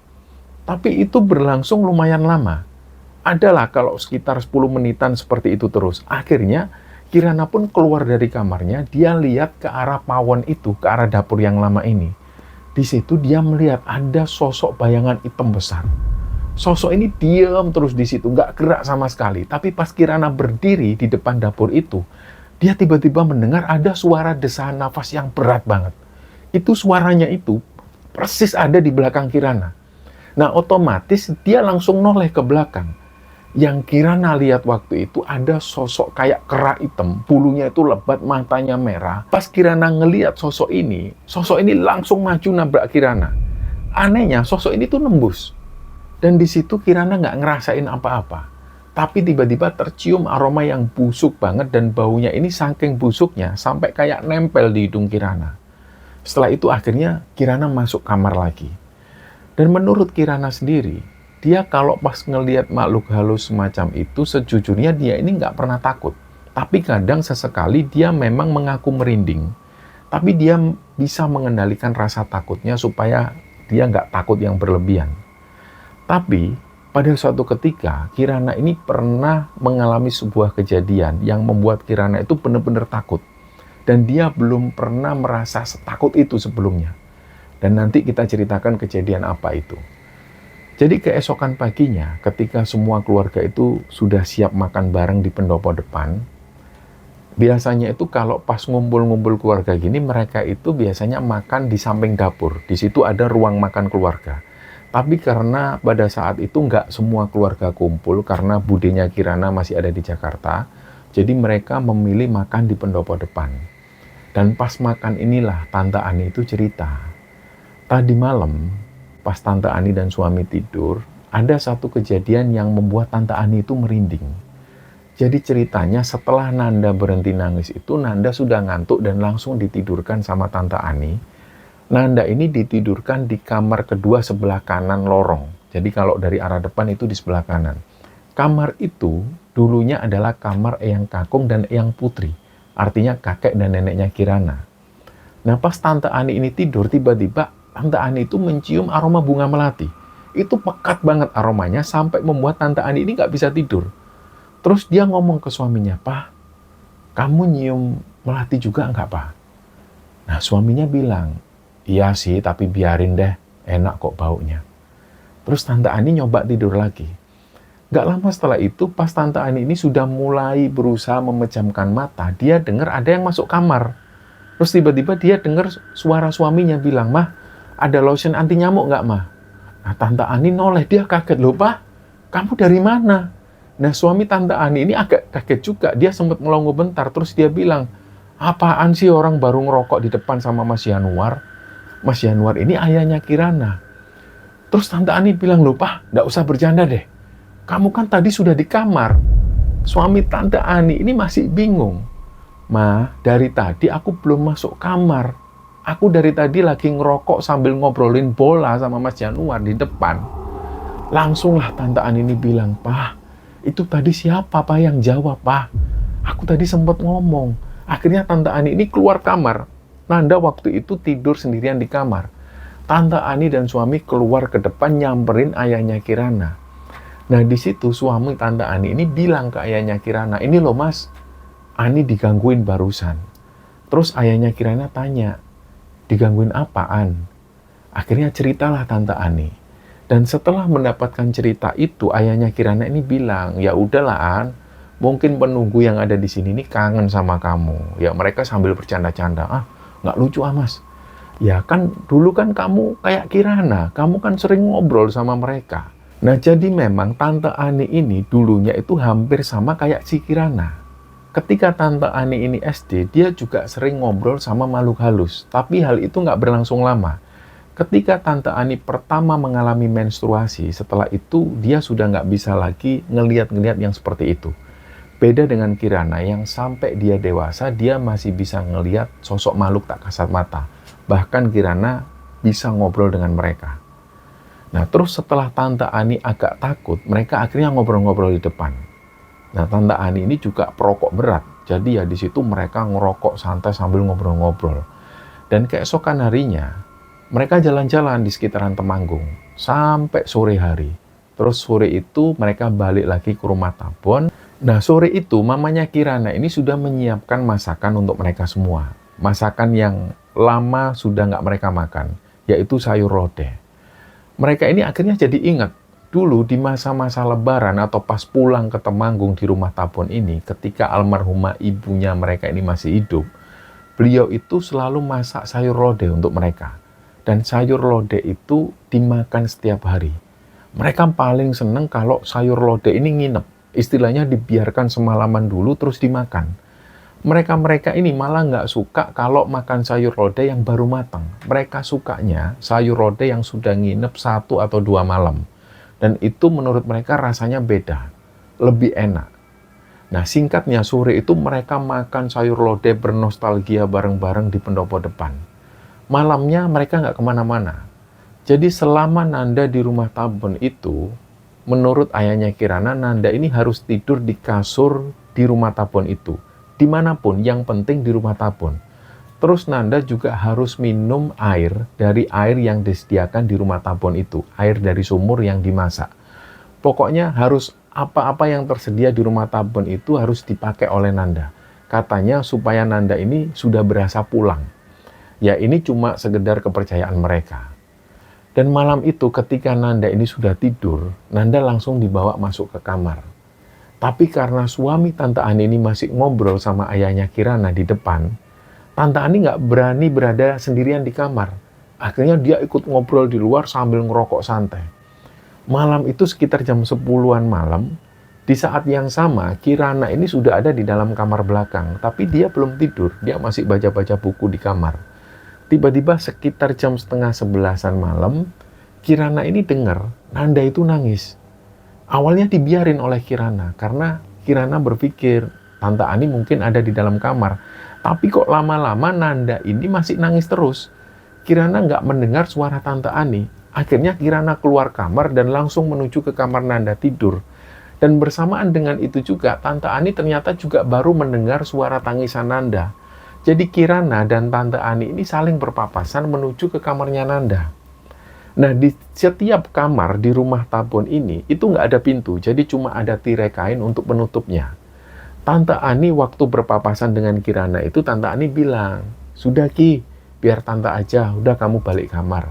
Tapi itu berlangsung lumayan lama. Adalah kalau sekitar 10 menitan seperti itu terus. Akhirnya Kirana pun keluar dari kamarnya, dia lihat ke arah pawon itu, ke arah dapur yang lama ini. Di situ dia melihat ada sosok bayangan hitam besar. Sosok ini diam terus di situ, nggak gerak sama sekali. Tapi pas Kirana berdiri di depan dapur itu, dia tiba-tiba mendengar ada suara desahan nafas yang berat banget. Itu suaranya itu persis ada di belakang Kirana. Nah, otomatis dia langsung noleh ke belakang. Yang Kirana lihat waktu itu ada sosok kayak kera hitam, bulunya itu lebat, matanya merah. Pas Kirana ngelihat sosok ini langsung maju nabrak Kirana. Anehnya, sosok ini tuh nembus. Dan di situ Kirana nggak ngerasain apa-apa. Tapi tiba-tiba tercium aroma yang busuk banget dan baunya ini saking busuknya sampai kayak nempel di hidung Kirana. Setelah itu akhirnya Kirana masuk kamar lagi. Dan menurut Kirana sendiri, dia kalau pas ngelihat makhluk halus semacam itu, sejujurnya dia ini nggak pernah takut. Tapi kadang sesekali dia memang mengaku merinding. Tapi dia bisa mengendalikan rasa takutnya supaya dia nggak takut yang berlebihan. Tapi pada suatu ketika, Kirana ini pernah mengalami sebuah kejadian yang membuat Kirana itu benar-benar takut. Dan dia belum pernah merasa setakut itu sebelumnya. Dan nanti kita ceritakan kejadian apa itu. Jadi keesokan paginya, ketika semua keluarga itu sudah siap makan bareng di pendopo depan, biasanya itu kalau pas ngumpul-ngumpul keluarga gini, mereka itu biasanya makan di samping dapur. Di situ ada ruang makan keluarga. Tapi karena pada saat itu nggak semua keluarga kumpul, karena budenya Kirana masih ada di Jakarta, jadi mereka memilih makan di pendopo depan. Dan pas makan inilah Tante Ani itu cerita. Tadi malam, pas Tante Ani dan suami tidur, ada satu kejadian yang membuat Tante Ani itu merinding. Jadi ceritanya setelah Nanda berhenti nangis itu, Nanda sudah ngantuk dan langsung ditidurkan sama Tante Ani. Nanda ini ditidurkan di kamar kedua sebelah kanan lorong. Jadi kalau dari arah depan itu di sebelah kanan. Kamar itu dulunya adalah kamar Eyang Kakung dan Eyang Putri. Artinya kakek dan neneknya Kirana. Nah pas Tante Ani ini tidur, tiba-tiba Tante Ani itu mencium aroma bunga melati. Itu pekat banget aromanya sampai membuat Tante Ani ini nggak bisa tidur. Terus dia ngomong ke suaminya, "Pak, kamu nyium melati juga nggak, Pak?" Nah suaminya bilang, "Iya sih, tapi biarin deh, enak kok baunya." Terus Tante Ani nyoba tidur lagi. Nggak lama setelah itu, pas Tante Ani ini sudah mulai berusaha memejamkan mata, dia dengar ada yang masuk kamar. Terus tiba-tiba dia dengar suara suaminya bilang, "Mah, ada lotion anti nyamuk nggak, Mah?" Nah, Tante Ani noleh, dia kaget, "Loh, Pak, kamu dari mana?" Nah, suami Tante Ani ini agak kaget juga. Dia sempat melongo bentar, terus dia bilang, "Apaan sih orang baru ngerokok di depan sama Mas Yanuar? Mas Yanuar ini ayahnya Kirana." Terus Tante Ani bilang, "Loh, Pak, nggak usah bercanda deh. Kamu kan tadi sudah di kamar." Suami Tante Ani ini masih bingung. "Ma, dari tadi aku belum masuk kamar. Aku dari tadi lagi ngerokok sambil ngobrolin bola sama Mas Januar di depan." Langsunglah Tante Ani ini bilang, "Pak, itu tadi siapa, Pak, yang jawab, Pak? Aku tadi sempat ngomong." Akhirnya Tante Ani ini keluar kamar. Nanda waktu itu tidur sendirian di kamar. Tante Ani dan suami keluar ke depan nyamperin ayahnya Kirana. Nah di situ suami Tante Ani ini bilang ke ayahnya Kirana, "Ini loh Mas, Ani digangguin barusan." Terus ayahnya Kirana tanya, "Digangguin apaan?" Akhirnya ceritalah Tante Ani. Dan setelah mendapatkan cerita itu, ayahnya Kirana ini bilang, "Ya udahlah An, mungkin penunggu yang ada di sini ini kangen sama kamu." Ya mereka sambil bercanda-canda, "Ah, nggak lucu ah Mas. Ya kan dulu kan kamu kayak Kirana, kamu kan sering ngobrol sama mereka." Nah jadi memang Tante Ani ini dulunya itu hampir sama kayak si Kirana. Ketika Tante Ani ini SD, dia juga sering ngobrol sama makhluk halus. Tapi hal itu nggak berlangsung lama. Ketika Tante Ani pertama mengalami menstruasi, setelah itu dia sudah nggak bisa lagi ngeliat-ngeliat yang seperti itu. Beda dengan Kirana yang sampai dia dewasa, dia masih bisa ngeliat sosok makhluk tak kasat mata. Bahkan Kirana bisa ngobrol dengan mereka. Nah terus setelah Tante Ani agak takut, mereka akhirnya ngobrol-ngobrol di depan. Nah, Tante Ani ini juga perokok berat. Jadi ya di situ mereka ngerokok santai sambil ngobrol-ngobrol. Dan keesokan harinya, mereka jalan-jalan di sekitaran Temanggung sampai sore hari. Terus sore itu mereka balik lagi ke rumah Tabon. Nah, sore itu mamanya Kirana ini sudah menyiapkan masakan untuk mereka semua. Masakan yang lama sudah nggak mereka makan, yaitu sayur lodeh. Mereka ini akhirnya jadi ingat. Dulu di masa-masa lebaran atau pas pulang ke Temanggung di rumah Tabon ini, ketika almarhumah ibunya mereka ini masih hidup, beliau itu selalu masak sayur lodeh untuk mereka. Dan sayur lodeh itu dimakan setiap hari. Mereka paling seneng kalau sayur lodeh ini nginep. Istilahnya dibiarkan semalaman dulu terus dimakan. Mereka-mereka ini malah nggak suka kalau makan sayur lodeh yang baru matang. Mereka sukanya sayur lodeh yang sudah nginep 1 atau 2 malam. Dan itu menurut mereka rasanya beda, lebih enak. Nah singkatnya sore itu mereka makan sayur lodeh bernostalgia bareng-bareng di pendopo depan. Malamnya mereka nggak kemana-mana. Jadi selama Nanda di rumah Tabon itu, menurut ayahnya Kirana, Nanda ini harus tidur di kasur di rumah Tabon itu. Dimanapun, yang penting di rumah Tabon. Terus Nanda juga harus minum air dari air yang disediakan di rumah Tabon itu. Air dari sumur yang dimasak. Pokoknya harus apa-apa yang tersedia di rumah Tabon itu harus dipakai oleh Nanda. Katanya supaya Nanda ini sudah berasa pulang. Ya ini cuma sekedar kepercayaan mereka. Dan malam itu ketika Nanda ini sudah tidur, Nanda langsung dibawa masuk ke kamar. Tapi karena suami Tante Ani ini masih ngobrol sama ayahnya Kirana di depan, Tante Ani nggak berani berada sendirian di kamar. Akhirnya dia ikut ngobrol di luar sambil ngerokok santai. Malam itu sekitar jam 10-an malam, di saat yang sama Kirana ini sudah ada di dalam kamar belakang, tapi dia belum tidur, dia masih baca-baca buku di kamar. Tiba-tiba sekitar jam setengah 11-an malam, Kirana ini dengar Nanda itu nangis. Awalnya dibiarin oleh Kirana, karena Kirana berpikir Tante Ani mungkin ada di dalam kamar. Tapi kok lama-lama Nanda ini masih nangis terus. Kirana nggak mendengar suara Tante Ani. Akhirnya Kirana keluar kamar dan langsung menuju ke kamar Nanda tidur. Dan bersamaan dengan itu juga, Tante Ani ternyata juga baru mendengar suara tangisan Nanda. Jadi Kirana dan Tante Ani ini saling berpapasan menuju ke kamarnya Nanda. Nah, di setiap kamar di rumah Tabon ini, itu nggak ada pintu, jadi cuma ada tirai kain untuk penutupnya. Tante Ani waktu berpapasan dengan Kirana itu, Tante Ani bilang, "Sudah Ki, biar Tante aja, udah kamu balik kamar."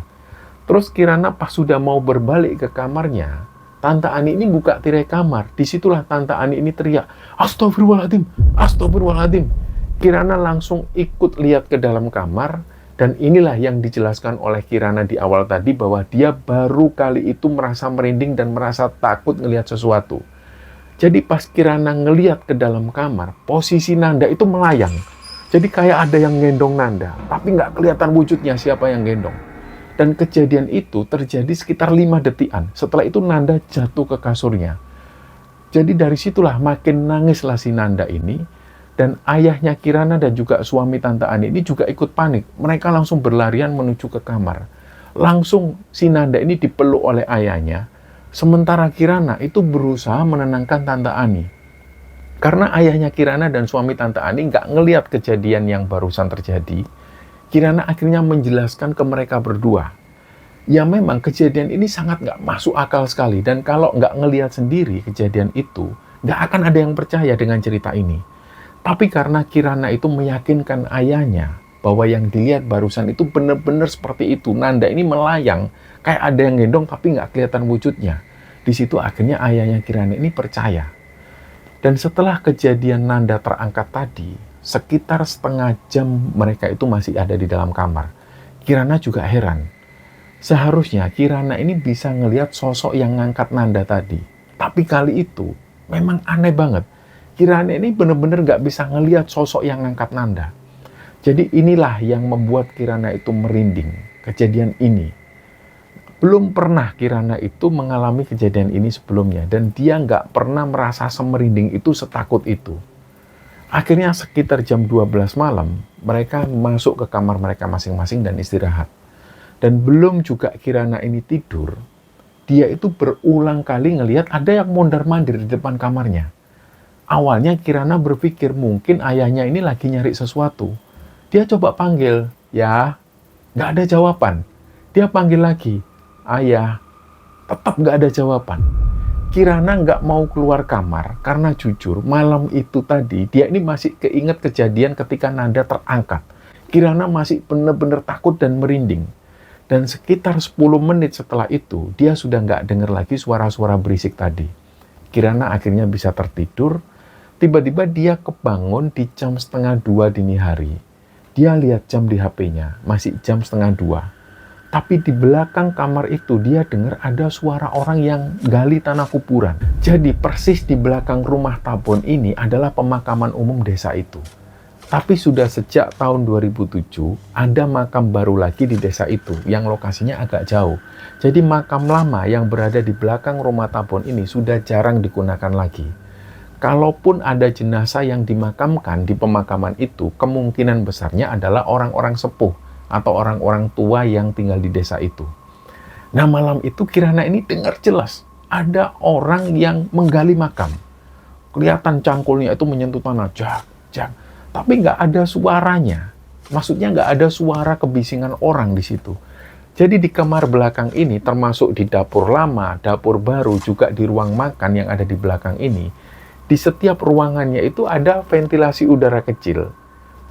Terus Kirana pas sudah mau berbalik ke kamarnya, Tante Ani ini buka tirai kamar. Disitulah Tante Ani ini teriak, "Astagfirullahaladzim, astagfirullahaladzim." Kirana langsung ikut lihat ke dalam kamar, dan inilah yang dijelaskan oleh Kirana di awal tadi bahwa dia baru kali itu merasa merinding dan merasa takut ngelihat sesuatu. Jadi pas Kirana ngelihat ke dalam kamar, posisi Nanda itu melayang. Jadi kayak ada yang gendong Nanda, tapi nggak kelihatan wujudnya siapa yang gendong. Dan kejadian itu terjadi sekitar 5 detikan. Setelah itu Nanda jatuh ke kasurnya. Jadi dari situlah makin nangislah si Nanda ini. Dan ayahnya Kirana dan juga suami Tante Ani ini juga ikut panik. Mereka langsung berlarian menuju ke kamar. Langsung si Nanda ini dipeluk oleh ayahnya. Sementara Kirana itu berusaha menenangkan Tante Ani. Karena ayahnya Kirana dan suami Tante Ani nggak ngelihat kejadian yang barusan terjadi, Kirana akhirnya menjelaskan ke mereka berdua. Ya memang kejadian ini sangat nggak masuk akal sekali. Dan kalau nggak ngelihat sendiri kejadian itu, nggak akan ada yang percaya dengan cerita ini. Tapi karena Kirana itu meyakinkan ayahnya bahwa yang dilihat barusan itu benar-benar seperti itu. Nanda ini melayang, kayak ada yang gendong tapi nggak kelihatan wujudnya. Di situ akhirnya ayahnya Kirana ini percaya. Dan setelah kejadian Nanda terangkat tadi, sekitar setengah jam mereka itu masih ada di dalam kamar. Kirana juga heran. Seharusnya Kirana ini bisa ngelihat sosok yang ngangkat Nanda tadi. Tapi kali itu memang aneh banget. Kirana ini benar-benar nggak bisa ngelihat sosok yang ngangkat Nanda. Jadi inilah yang membuat Kirana itu merinding. Kejadian ini. Belum pernah Kirana itu mengalami kejadian ini sebelumnya. Dan dia nggak pernah merasa semerinding itu, setakut itu. Akhirnya sekitar jam 12 malam, mereka masuk ke kamar mereka masing-masing dan istirahat. Dan belum juga Kirana ini tidur, dia itu berulang kali ngelihat ada yang mondar-mandir di depan kamarnya. Awalnya Kirana berpikir mungkin ayahnya ini lagi nyari sesuatu. Dia coba panggil, ya, nggak ada jawaban. Dia panggil lagi, ayah, tetap nggak ada jawaban. Kirana nggak mau keluar kamar karena jujur malam itu tadi dia ini masih keinget kejadian ketika Nanda terangkat. Kirana masih benar-benar takut dan merinding. Dan sekitar 10 menit setelah itu dia sudah nggak dengar lagi suara-suara berisik tadi. Kirana akhirnya bisa tertidur. Tiba-tiba dia kebangun di jam 1:30 dini hari. Dia lihat jam di HP-nya, masih jam 1:30. Tapi di belakang kamar itu dia dengar ada suara orang yang gali tanah kuburan. Jadi persis di belakang rumah Tabon ini adalah pemakaman umum desa itu. Tapi sudah sejak tahun 2007 ada makam baru lagi di desa itu yang lokasinya agak jauh. Jadi makam lama yang berada di belakang rumah Tabon ini sudah jarang digunakan lagi. Kalaupun ada jenazah yang dimakamkan di pemakaman itu, kemungkinan besarnya adalah orang-orang sepuh atau orang-orang tua yang tinggal di desa itu. Nah, malam itu Kirana ini dengar jelas ada orang yang menggali makam. Kelihatan cangkulnya itu menyentuh tanah, jak, jak. Tapi nggak ada suaranya. Maksudnya nggak ada suara kebisingan orang di situ. Jadi di kamar belakang ini, termasuk di dapur lama, dapur baru, juga di ruang makan yang ada di belakang ini, di setiap ruangannya itu ada ventilasi udara kecil.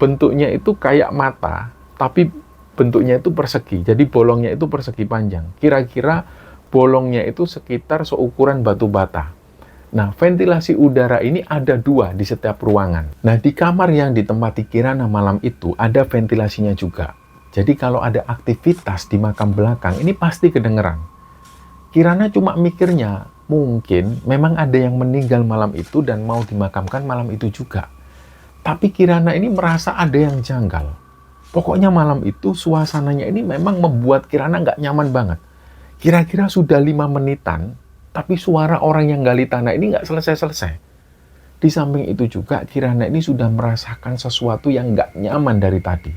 Bentuknya itu kayak mata, tapi bentuknya itu persegi. Jadi bolongnya itu persegi panjang. Kira-kira bolongnya itu sekitar seukuran batu bata. Nah, ventilasi udara ini ada 2 di setiap ruangan. Nah, di kamar yang ditempati Kirana malam itu ada ventilasinya juga. Jadi kalau ada aktivitas di makam belakang, ini pasti kedengeran. Kirana cuma mikirnya, mungkin memang ada yang meninggal malam itu dan mau dimakamkan malam itu juga. Tapi Kirana ini merasa ada yang janggal. Pokoknya malam itu suasananya ini memang membuat Kirana nggak nyaman banget. Kira-kira sudah 5 menitan, tapi suara orang yang gali tanah ini nggak selesai-selesai. Di samping itu juga, Kirana ini sudah merasakan sesuatu yang nggak nyaman dari tadi.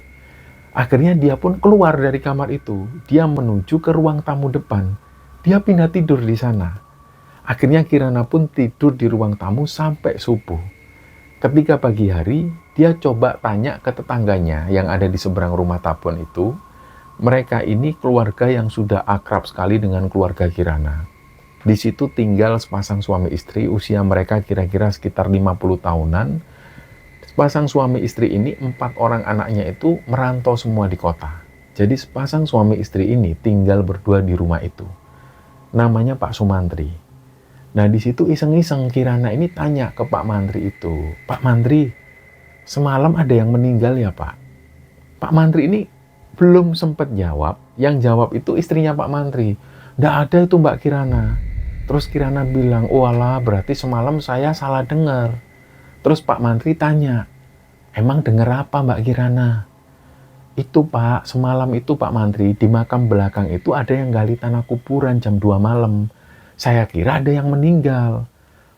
Akhirnya dia pun keluar dari kamar itu. Dia menuju ke ruang tamu depan. Dia pindah tidur di sana. Akhirnya Kirana pun tidur di ruang tamu sampai subuh. Ketika pagi hari, dia coba tanya ke tetangganya yang ada di seberang rumah Tabon itu. Mereka ini keluarga yang sudah akrab sekali dengan keluarga Kirana. Di situ tinggal sepasang suami istri, usia mereka kira-kira sekitar 50 tahunan. Sepasang suami istri ini, 4 orang anaknya itu merantau semua di kota. Jadi sepasang suami istri ini tinggal berdua di rumah itu. Namanya Pak Sumantri. Nah, di situ iseng-iseng Kirana ini tanya ke Pak Mantri itu, "Pak Mantri, semalam ada yang meninggal ya, Pak?" Pak Mantri ini belum sempat jawab. Yang jawab itu istrinya Pak Mantri. "Nggak ada itu, Mbak Kirana." Terus Kirana bilang, "Walah, berarti semalam saya salah dengar." Terus Pak Mantri tanya, "Emang dengar apa, Mbak Kirana?" "Itu, Pak, semalam itu Pak Mantri, di makam belakang itu ada yang gali tanah kuburan jam 2 malam. Saya kira ada yang meninggal."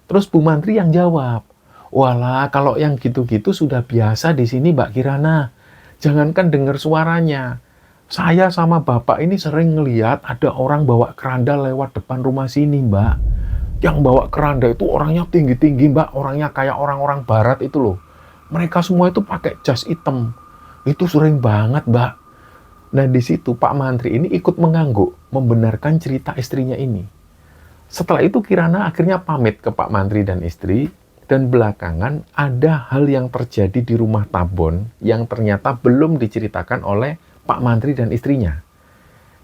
Terus Bu Mantri yang jawab, "Walah, kalau yang gitu-gitu sudah biasa di sini, Mbak Kirana. Jangankan dengar suaranya. Saya sama Bapak ini sering ngeliat ada orang bawa keranda lewat depan rumah sini, Mbak. Yang bawa keranda itu orangnya tinggi-tinggi, Mbak. Orangnya kayak orang-orang barat itu loh. Mereka semua itu pakai jas hitam. Itu sering banget, Mbak." Nah, di situ Pak Mantri ini ikut mengangguk, membenarkan cerita istrinya ini. Setelah itu Kirana akhirnya pamit ke Pak Mantri dan istri, dan belakangan ada hal yang terjadi di rumah Tabon yang ternyata belum diceritakan oleh Pak Mantri dan istrinya.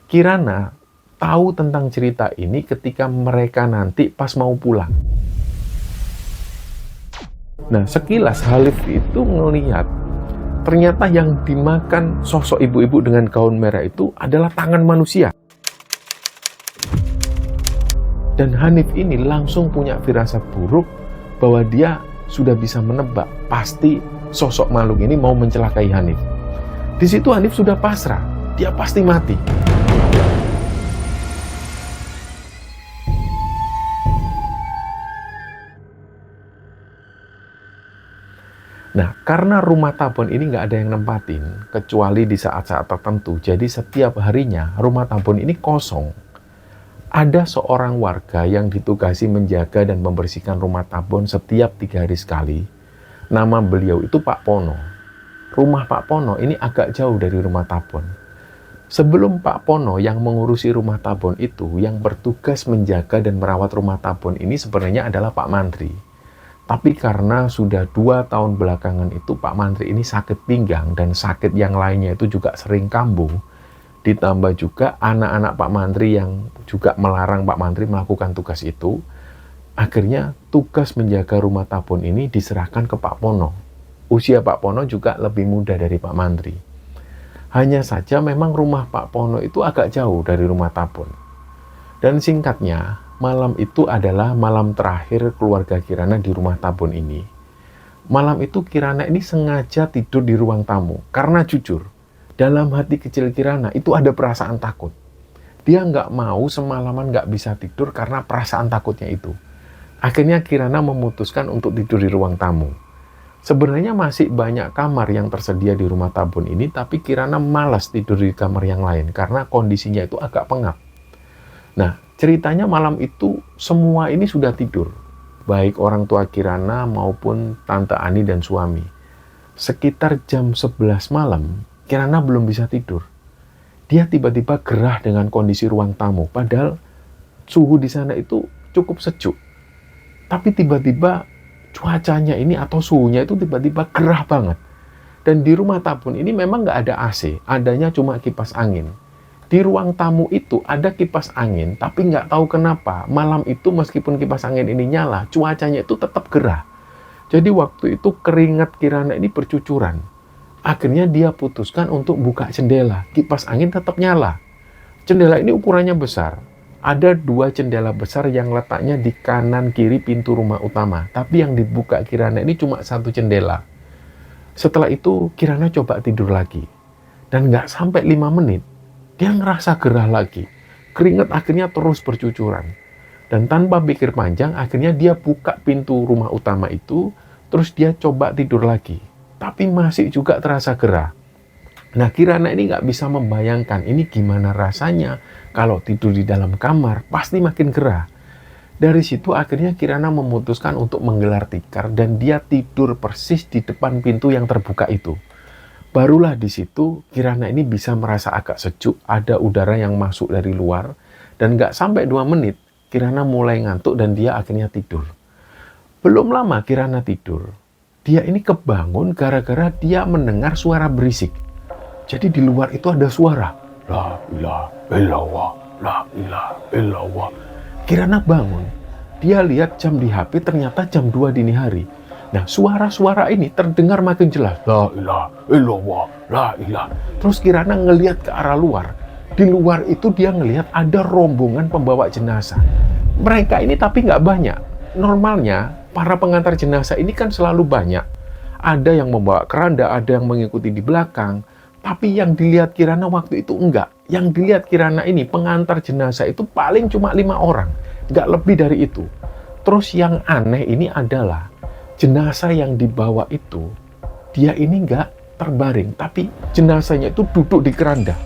Kirana tahu tentang cerita ini ketika mereka nanti pas mau pulang. Nah, sekilas Halif itu melihat ternyata yang dimakan sosok ibu-ibu dengan gaun merah itu adalah tangan manusia. Dan Hanif ini langsung punya firasat buruk bahwa dia sudah bisa menebak pasti sosok makhluk ini mau mencelakai Hanif. Di situ Hanif sudah pasrah, dia pasti mati. Nah, karena rumah Tabon ini nggak ada yang nempatin, kecuali di saat-saat tertentu, jadi setiap harinya rumah Tabon ini kosong. Ada seorang warga yang ditugasi menjaga dan membersihkan rumah Tabon setiap 3 hari sekali. Nama beliau itu Pak Pono. Rumah Pak Pono ini agak jauh dari rumah Tabon. Sebelum Pak Pono yang mengurusi rumah Tabon itu, yang bertugas menjaga dan merawat rumah Tabon ini sebenarnya adalah Pak Mantri. Tapi karena sudah 2 tahun belakangan itu Pak Mantri ini sakit pinggang dan sakit yang lainnya itu juga sering kambuh. Ditambah juga anak-anak Pak Mantri yang juga melarang Pak Mantri melakukan tugas itu. Akhirnya tugas menjaga rumah Tabon ini diserahkan ke Pak Pono. Usia Pak Pono juga lebih muda dari Pak Mantri. Hanya saja memang rumah Pak Pono itu agak jauh dari rumah Tabon. Dan singkatnya, malam itu adalah malam terakhir keluarga Kirana di rumah Tabon ini. Malam itu Kirana ini sengaja tidur di ruang tamu. Karena jujur, dalam hati kecil Kirana itu ada perasaan takut. Dia nggak mau semalaman nggak bisa tidur karena perasaan takutnya itu. Akhirnya Kirana memutuskan untuk tidur di ruang tamu. Sebenarnya masih banyak kamar yang tersedia di rumah Tabon ini, tapi Kirana malas tidur di kamar yang lain karena kondisinya itu agak pengap. Nah, ceritanya malam itu semua ini sudah tidur. Baik orang tua Kirana maupun Tante Ani dan suami. Sekitar jam 11 malam, Kirana belum bisa tidur. Dia tiba-tiba gerah dengan kondisi ruang tamu. Padahal suhu di sana itu cukup sejuk. Tapi tiba-tiba cuacanya ini atau suhunya itu tiba-tiba gerah banget. Dan di rumah tabun ini memang nggak ada AC, adanya cuma kipas angin. Di ruang tamu itu ada kipas angin, tapi nggak tahu kenapa malam itu meskipun kipas angin ini nyala, cuacanya itu tetap gerah. Jadi waktu itu keringat Kirana ini bercucuran. Akhirnya dia putuskan untuk buka jendela, kipas angin tetap nyala. Jendela ini ukurannya besar. Ada 2 jendela besar yang letaknya di kanan kiri pintu rumah utama. Tapi yang dibuka Kirana ini cuma 1 jendela. Setelah itu Kirana coba tidur lagi. Dan nggak sampai 5 menit, dia ngerasa gerah lagi. Keringat akhirnya terus bercucuran. Dan tanpa pikir panjang, akhirnya dia buka pintu rumah utama itu, terus dia coba tidur lagi. Tapi masih juga terasa gerah. Nah, Kirana ini nggak bisa membayangkan ini gimana rasanya kalau tidur di dalam kamar, pasti makin gerah. Dari situ akhirnya Kirana memutuskan untuk menggelar tikar dan dia tidur persis di depan pintu yang terbuka itu. Barulah di situ Kirana ini bisa merasa agak sejuk, ada udara yang masuk dari luar, dan nggak sampai 2 menit, Kirana mulai ngantuk dan dia akhirnya tidur. Belum lama Kirana tidur, dia ini kebangun gara-gara dia mendengar suara berisik. Jadi di luar itu ada suara, la ilaha illallah, la ilaha illallah. Kirana bangun, dia lihat jam di HP ternyata jam 2 dini hari. Nah, suara-suara ini terdengar makin jelas, la ilaha illallah, la ilaha. Terus Kirana ngelihat ke arah luar. Di luar itu dia ngelihat ada rombongan pembawa jenazah. Mereka ini tapi nggak banyak. Normalnya para pengantar jenazah ini kan selalu banyak. Ada yang membawa keranda, ada yang mengikuti di belakang. Tapi yang dilihat Kirana waktu itu enggak. Yang dilihat Kirana ini, pengantar jenazah itu paling cuma 5 orang. Enggak lebih dari itu. Terus yang aneh ini adalah, jenazah yang dibawa itu, dia ini enggak terbaring. Tapi jenazahnya itu duduk di keranda.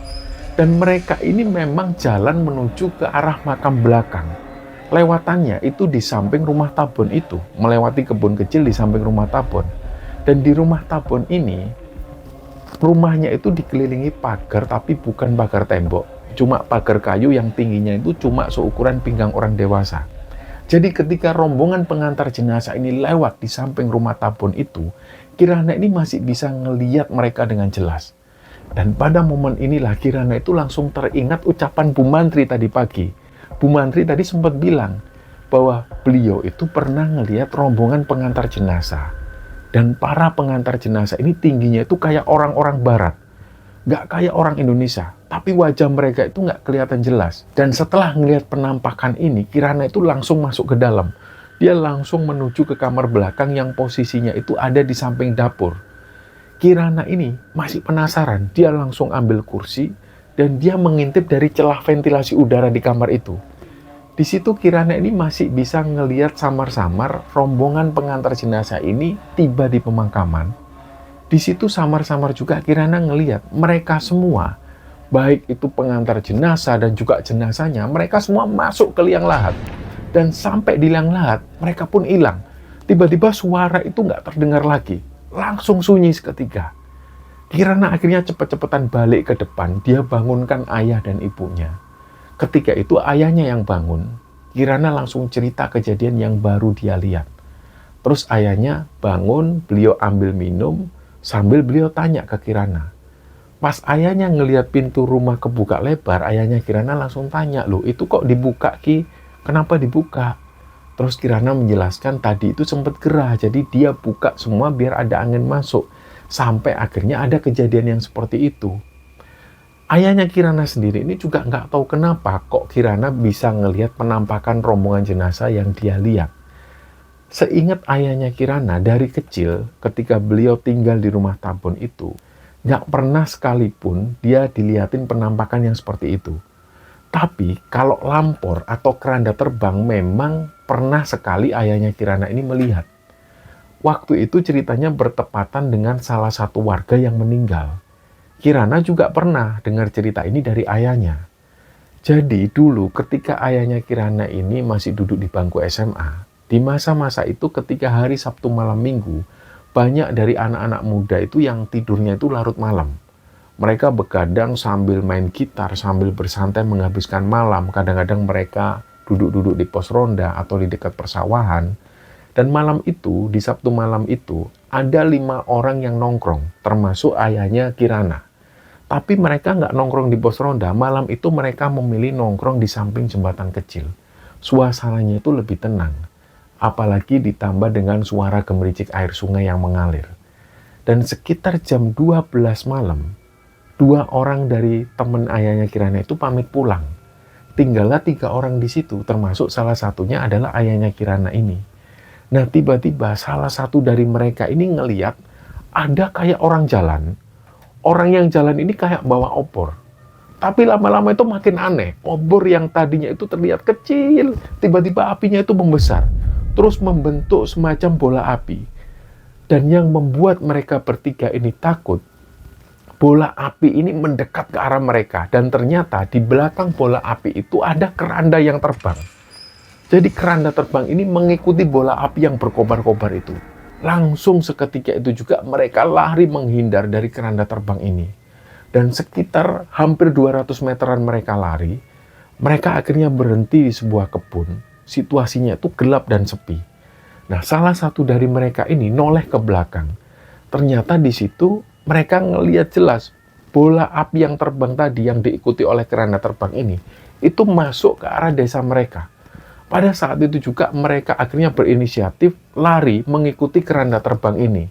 Dan mereka ini memang jalan menuju ke arah makam belakang. Lewatannya itu di samping rumah tabun itu. Melewati kebun kecil di samping rumah tabun. Dan di rumah tabun ini, rumahnya itu dikelilingi pagar, tapi bukan pagar tembok. Cuma pagar kayu yang tingginya itu cuma seukuran pinggang orang dewasa. Jadi ketika rombongan pengantar jenazah ini lewat di samping rumah tabun itu, Kirana ini masih bisa ngeliat mereka dengan jelas. Dan pada momen inilah Kirana itu langsung teringat ucapan Bu Mantri tadi pagi. Bu Mantri tadi sempat bilang bahwa beliau itu pernah ngeliat rombongan pengantar jenazah. Dan para pengantar jenazah ini tingginya itu kayak orang-orang barat. Nggak kayak orang Indonesia. Tapi wajah mereka itu nggak kelihatan jelas. Dan setelah ngelihat penampakan ini, Kirana itu langsung masuk ke dalam. Dia langsung menuju ke kamar belakang yang posisinya itu ada di samping dapur. Kirana ini masih penasaran. Dia langsung ambil kursi dan dia mengintip dari celah ventilasi udara di kamar itu. Di situ Kirana ini masih bisa ngelihat samar-samar rombongan pengantar jenazah ini tiba di pemakaman. Di situ samar-samar juga Kirana ngelihat mereka semua, baik itu pengantar jenazah dan juga jenazahnya, mereka semua masuk ke liang lahat. Dan sampai di liang lahat, mereka pun hilang. Tiba-tiba suara itu nggak terdengar lagi. Langsung sunyi seketika. Kirana akhirnya cepet-cepetan balik ke depan, dia bangunkan ayah dan ibunya. Ketika itu ayahnya yang bangun, Kirana langsung cerita kejadian yang baru dia lihat. Terus ayahnya bangun, beliau ambil minum, sambil beliau tanya ke Kirana. Pas ayahnya ngelihat pintu rumah kebuka lebar, ayahnya Kirana langsung tanya, loh itu kok dibuka Ki? Kenapa dibuka? Terus Kirana menjelaskan tadi itu sempat gerah, jadi dia buka semua biar ada angin masuk. Sampai akhirnya ada kejadian yang seperti itu. Ayahnya Kirana sendiri ini juga nggak tahu kenapa kok Kirana bisa ngelihat penampakan rombongan jenazah yang dia lihat. Seingat ayahnya Kirana dari kecil ketika beliau tinggal di rumah tabun itu, nggak pernah sekalipun dia dilihatin penampakan yang seperti itu. Tapi kalau lampor atau keranda terbang memang pernah sekali ayahnya Kirana ini melihat. Waktu itu ceritanya bertepatan dengan salah satu warga yang meninggal. Kirana juga pernah dengar cerita ini dari ayahnya. Jadi dulu ketika ayahnya Kirana ini masih duduk di bangku SMA, di masa-masa itu ketika hari Sabtu malam Minggu, banyak dari anak-anak muda itu yang tidurnya itu larut malam. Mereka begadang sambil main gitar, sambil bersantai menghabiskan malam. Kadang-kadang mereka duduk-duduk di pos ronda atau di dekat persawahan. Dan malam itu, di Sabtu malam itu, ada 5 orang yang nongkrong, termasuk ayahnya Kirana. Tapi mereka nggak nongkrong di pos ronda, malam itu mereka memilih nongkrong di samping jembatan kecil. Suasananya itu lebih tenang, apalagi ditambah dengan suara gemericik air sungai yang mengalir. Dan sekitar jam 12 malam, 2 orang dari teman ayahnya Kirana itu pamit pulang. Tinggallah 3 orang di situ, termasuk salah satunya adalah ayahnya Kirana ini. Nah, tiba-tiba salah satu dari mereka ini ngeliat ada kayak orang jalan. Orang yang jalan ini kayak bawa obor. Tapi lama-lama itu makin aneh. Obor yang tadinya itu terlihat kecil, tiba-tiba apinya itu membesar. Terus membentuk semacam bola api. Dan yang membuat mereka bertiga ini takut, bola api ini mendekat ke arah mereka. Dan ternyata di belakang bola api itu ada keranda yang terbang. Jadi keranda terbang ini mengikuti bola api yang berkobar-kobar itu. Langsung seketika itu juga mereka lari menghindar dari keranda terbang ini. Dan sekitar hampir 200 meteran mereka lari, mereka akhirnya berhenti di sebuah kebun. Situasinya itu gelap dan sepi. Nah, salah satu dari mereka ini noleh ke belakang. Ternyata di situ mereka ngelihat jelas bola api yang terbang tadi yang diikuti oleh keranda terbang ini itu masuk ke arah desa mereka. Pada saat itu juga mereka akhirnya berinisiatif lari mengikuti keranda terbang ini.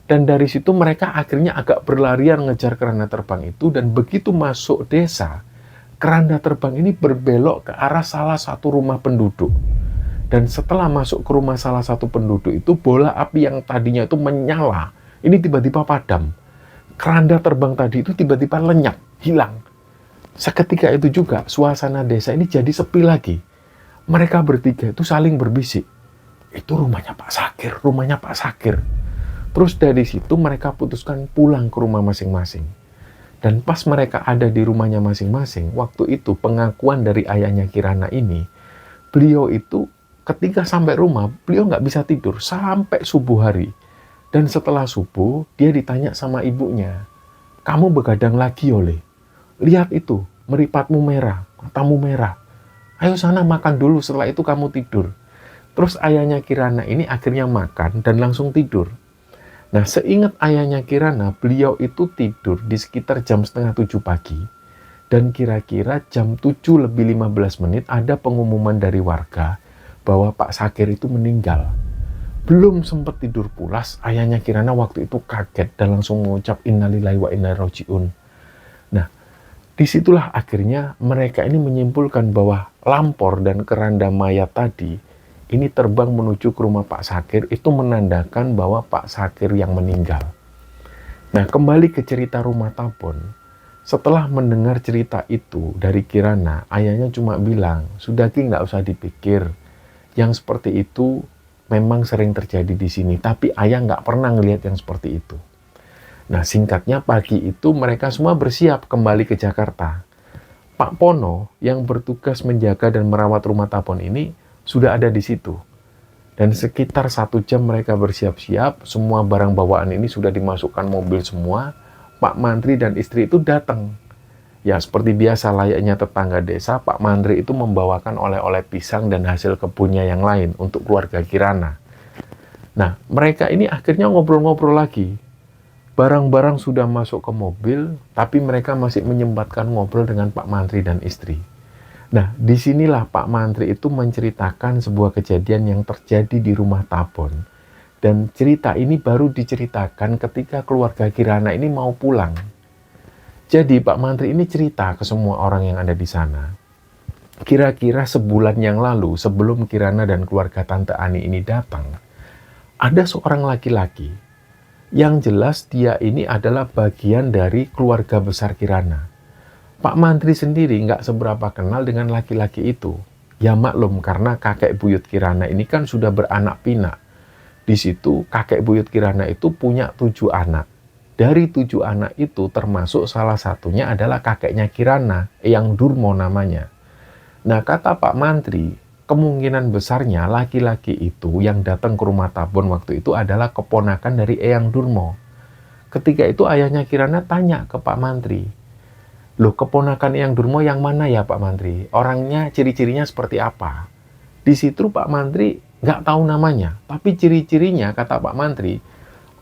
Dan dari situ mereka akhirnya agak berlarian ngejar keranda terbang itu, dan begitu masuk desa, keranda terbang ini berbelok ke arah salah satu rumah penduduk. Dan setelah masuk ke rumah salah satu penduduk itu, bola api yang tadinya itu menyala, ini tiba-tiba padam. Keranda terbang tadi itu tiba-tiba lenyap, hilang. Seketika itu juga suasana desa ini jadi sepi lagi. Mereka bertiga itu saling berbisik. Itu rumahnya Pak Sakir, rumahnya Pak Sakir. Terus dari situ mereka putuskan pulang ke rumah masing-masing. Dan pas mereka ada di rumahnya masing-masing, waktu itu pengakuan dari ayahnya Kirana ini, beliau itu ketika sampai rumah, beliau nggak bisa tidur sampai subuh hari. Dan setelah subuh, dia ditanya sama ibunya, "Kamu begadang lagi, Oleh? Lihat itu, meripatmu merah, matamu merah. Ayo sana makan dulu, setelah itu kamu tidur." Terus ayahnya Kirana ini akhirnya makan dan langsung tidur. Nah, seingat ayahnya Kirana, beliau itu tidur di sekitar jam setengah 7 pagi. Dan kira-kira jam 7 lebih 15 menit ada pengumuman dari warga bahwa Pak Sakir itu meninggal. Belum sempat tidur pulas, ayahnya Kirana waktu itu kaget dan langsung mengucap innalillahi wa inna ilaihi raji'un. Nah, disitulah akhirnya mereka ini menyimpulkan bahwa lampor dan keranda mayat tadi ini terbang menuju ke rumah Pak Sakir, itu menandakan bahwa Pak Sakir yang meninggal. Nah, kembali ke cerita rumah Tabon. Setelah mendengar cerita itu dari Kirana, ayahnya cuma bilang, "Sudah Ki, nggak usah dipikir. Yang seperti itu memang sering terjadi di sini, tapi ayah nggak pernah ngelihat yang seperti itu." Nah, singkatnya pagi itu mereka semua bersiap kembali ke Jakarta. Pak Pono yang bertugas menjaga dan merawat rumah Tabon ini sudah ada di situ. Dan sekitar 1 jam mereka bersiap-siap, semua barang bawaan ini sudah dimasukkan mobil semua. Pak Mantri dan istri itu datang. Ya, seperti biasa layaknya tetangga desa, Pak Mantri itu membawakan oleh-oleh pisang dan hasil kebunnya yang lain untuk keluarga Kirana. Nah, mereka ini akhirnya ngobrol-ngobrol lagi. Barang-barang sudah masuk ke mobil, tapi mereka masih menyempatkan ngobrol dengan Pak Mantri dan istri. Nah, disinilah Pak Mantri itu menceritakan sebuah kejadian yang terjadi di rumah Tabon. Dan cerita ini baru diceritakan ketika keluarga Kirana ini mau pulang. Jadi Pak Mantri ini cerita ke semua orang yang ada di sana. Kira-kira sebulan yang lalu, sebelum Kirana dan keluarga Tante Ani ini datang, ada seorang laki-laki. Yang jelas dia ini adalah bagian dari keluarga besar Kirana. Pak Mantri sendiri nggak seberapa kenal dengan laki-laki itu. Ya maklum, karena kakek buyut Kirana ini kan sudah beranak pinak. Di situ kakek buyut Kirana itu punya 7 anak. Dari 7 anak itu termasuk salah satunya adalah kakeknya Kirana, Eyang Durmo namanya. Nah, kata Pak Mantri, kemungkinan besarnya laki-laki itu yang datang ke rumah Tabon waktu itu adalah keponakan dari Eyang Durmo. Ketika itu ayahnya Kirana tanya ke Pak Mantri, "Loh, keponakan Eyang Durmo yang mana ya Pak Mantri? Orangnya, ciri-cirinya seperti apa?" Di situ Pak Mantri nggak tahu namanya, tapi ciri-cirinya kata Pak Mantri,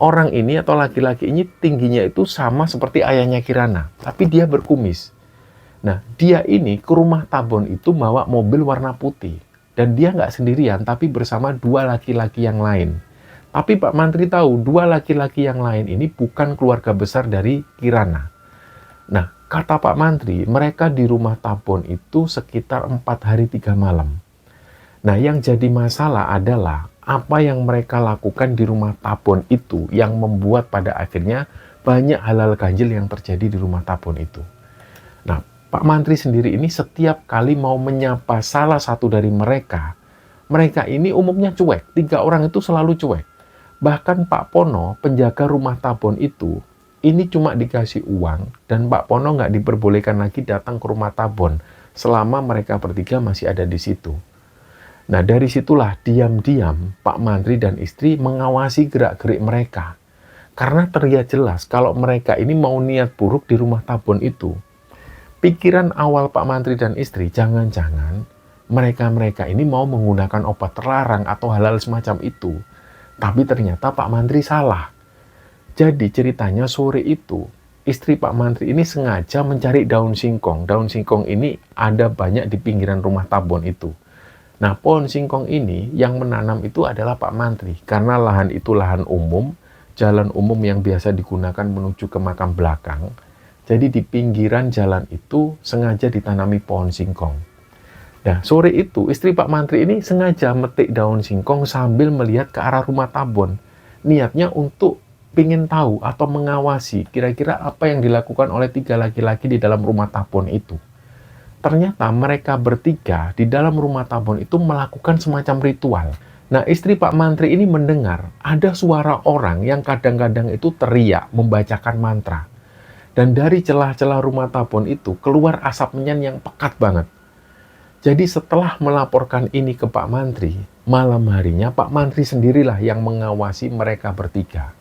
orang ini atau laki-laki ini tingginya itu sama seperti ayahnya Kirana, tapi dia berkumis. Nah, dia ini ke rumah Tabon itu bawa mobil warna putih. Dan dia nggak sendirian, tapi bersama 2 laki-laki yang lain. Tapi Pak Mantri tahu, 2 laki-laki yang lain ini bukan keluarga besar dari Kirana. Nah, kata Pak Mantri, mereka di rumah Tabon itu sekitar 4 hari 3 malam. Nah, yang jadi masalah adalah apa yang mereka lakukan di rumah Tabon itu yang membuat pada akhirnya banyak halal ganjil yang terjadi di rumah Tabon itu. Nah, Pak Mantri sendiri ini setiap kali mau menyapa salah satu dari mereka, mereka ini umumnya cuek. 3 orang itu selalu cuek. Bahkan Pak Pono, penjaga rumah Tabon itu, ini cuma dikasih uang dan Pak Pono nggak diperbolehkan lagi datang ke rumah Tabon selama mereka bertiga masih ada di situ. Nah, dari situlah diam-diam Pak Mantri dan istri mengawasi gerak-gerik mereka. Karena terlihat jelas kalau mereka ini mau niat buruk di rumah Tabon itu. Pikiran awal Pak Mantri dan istri, jangan-jangan mereka-mereka ini mau menggunakan obat terlarang atau halal semacam itu. Tapi ternyata Pak Mantri salah. Jadi ceritanya sore itu, istri Pak Mantri ini sengaja mencari daun singkong. Daun singkong ini ada banyak di pinggiran rumah Tabon itu. Nah, pohon singkong ini yang menanam itu adalah Pak Mantri. Karena lahan itu lahan umum, jalan umum yang biasa digunakan menuju ke makam belakang. Jadi di pinggiran jalan itu sengaja ditanami pohon singkong. Nah, sore itu istri Pak Mantri ini sengaja metik daun singkong sambil melihat ke arah rumah Tabon. Niatnya untuk ingin tahu atau mengawasi kira-kira apa yang dilakukan oleh 3 laki-laki di dalam rumah Tabon itu. Ternyata mereka bertiga di dalam rumah Tabon itu melakukan semacam ritual. Nah, istri Pak Mantri ini mendengar ada suara orang yang kadang-kadang itu teriak membacakan mantra. Dan dari celah-celah rumah Tabon itu keluar asap menyan yang pekat banget. Jadi setelah melaporkan ini ke Pak Mantri, malam harinya Pak Mantri sendirilah yang mengawasi mereka bertiga.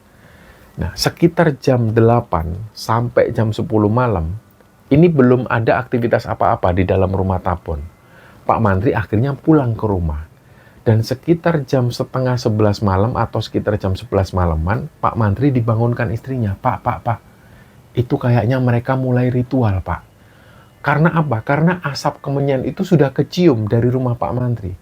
Nah, sekitar jam 8 sampai jam 10 malam, ini belum ada aktivitas apa-apa di dalam rumah Tabon. Pak Mantri akhirnya pulang ke rumah. Dan sekitar jam setengah 11 malam atau sekitar jam 11 malaman, Pak Mantri dibangunkan istrinya. Pak, itu kayaknya mereka mulai ritual, Pak. Karena apa? Karena asap kemenyan itu sudah kecium dari rumah Pak Mantri.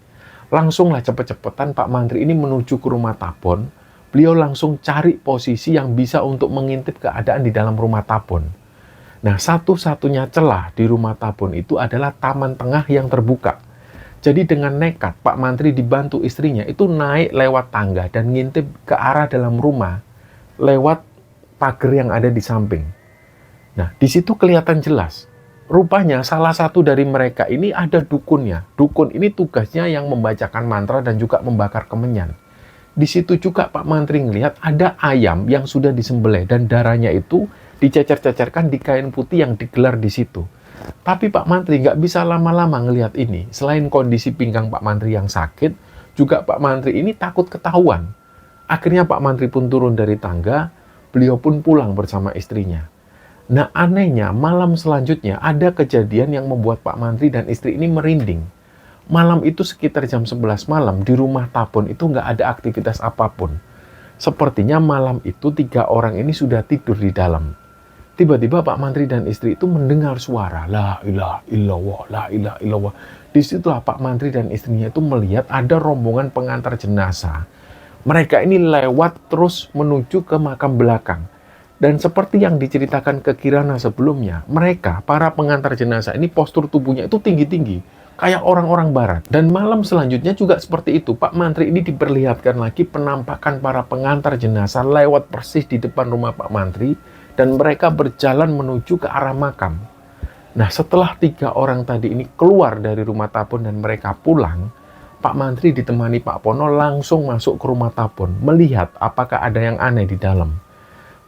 Langsunglah cepet-cepetan Pak Mantri ini menuju ke rumah Tabon. Beliau langsung cari posisi yang bisa untuk mengintip keadaan di dalam rumah Tabon. Nah, satu-satunya celah di rumah Tabon itu adalah taman tengah yang terbuka. Jadi dengan nekat, Pak Mantri dibantu istrinya itu naik lewat tangga dan ngintip ke arah dalam rumah lewat pagar yang ada di samping. Nah, di situ kelihatan jelas. Rupanya salah satu dari mereka ini ada dukunnya. Dukun ini tugasnya yang membacakan mantra dan juga membakar kemenyan. Di situ juga Pak Mantri ngelihat ada ayam yang sudah disembelih dan darahnya itu dicecer-cecerkan di kain putih yang digelar di situ. Tapi Pak Mantri nggak bisa lama-lama ngelihat ini. Selain kondisi pinggang Pak Mantri yang sakit, juga Pak Mantri ini takut ketahuan. Akhirnya Pak Mantri pun turun dari tangga, beliau pun pulang bersama istrinya. Nah, anehnya malam selanjutnya ada kejadian yang membuat Pak Mantri dan istri ini merinding. Malam itu sekitar jam 11 malam di rumah Tabon itu nggak ada aktivitas apapun. Sepertinya malam itu 3 orang ini sudah tidur di dalam. Tiba-tiba Pak Mantri dan istri itu mendengar suara, la ilaha illallah, la ilaha illallah. Disitulah Pak Mantri dan istrinya itu melihat ada rombongan pengantar jenazah. Mereka ini lewat terus menuju ke makam belakang. Dan seperti yang diceritakan ke Kirana sebelumnya, mereka, para pengantar jenazah ini postur tubuhnya itu tinggi-tinggi, kayak orang-orang barat. Dan malam selanjutnya juga seperti itu. Pak Mantri ini diperlihatkan lagi penampakan para pengantar jenazah lewat persis di depan rumah Pak Mantri. Dan mereka berjalan menuju ke arah makam. Nah, setelah 3 orang tadi ini keluar dari rumah Tabon dan mereka pulang, Pak Mantri ditemani Pak Pono langsung masuk ke rumah Tabon, melihat apakah ada yang aneh di dalam.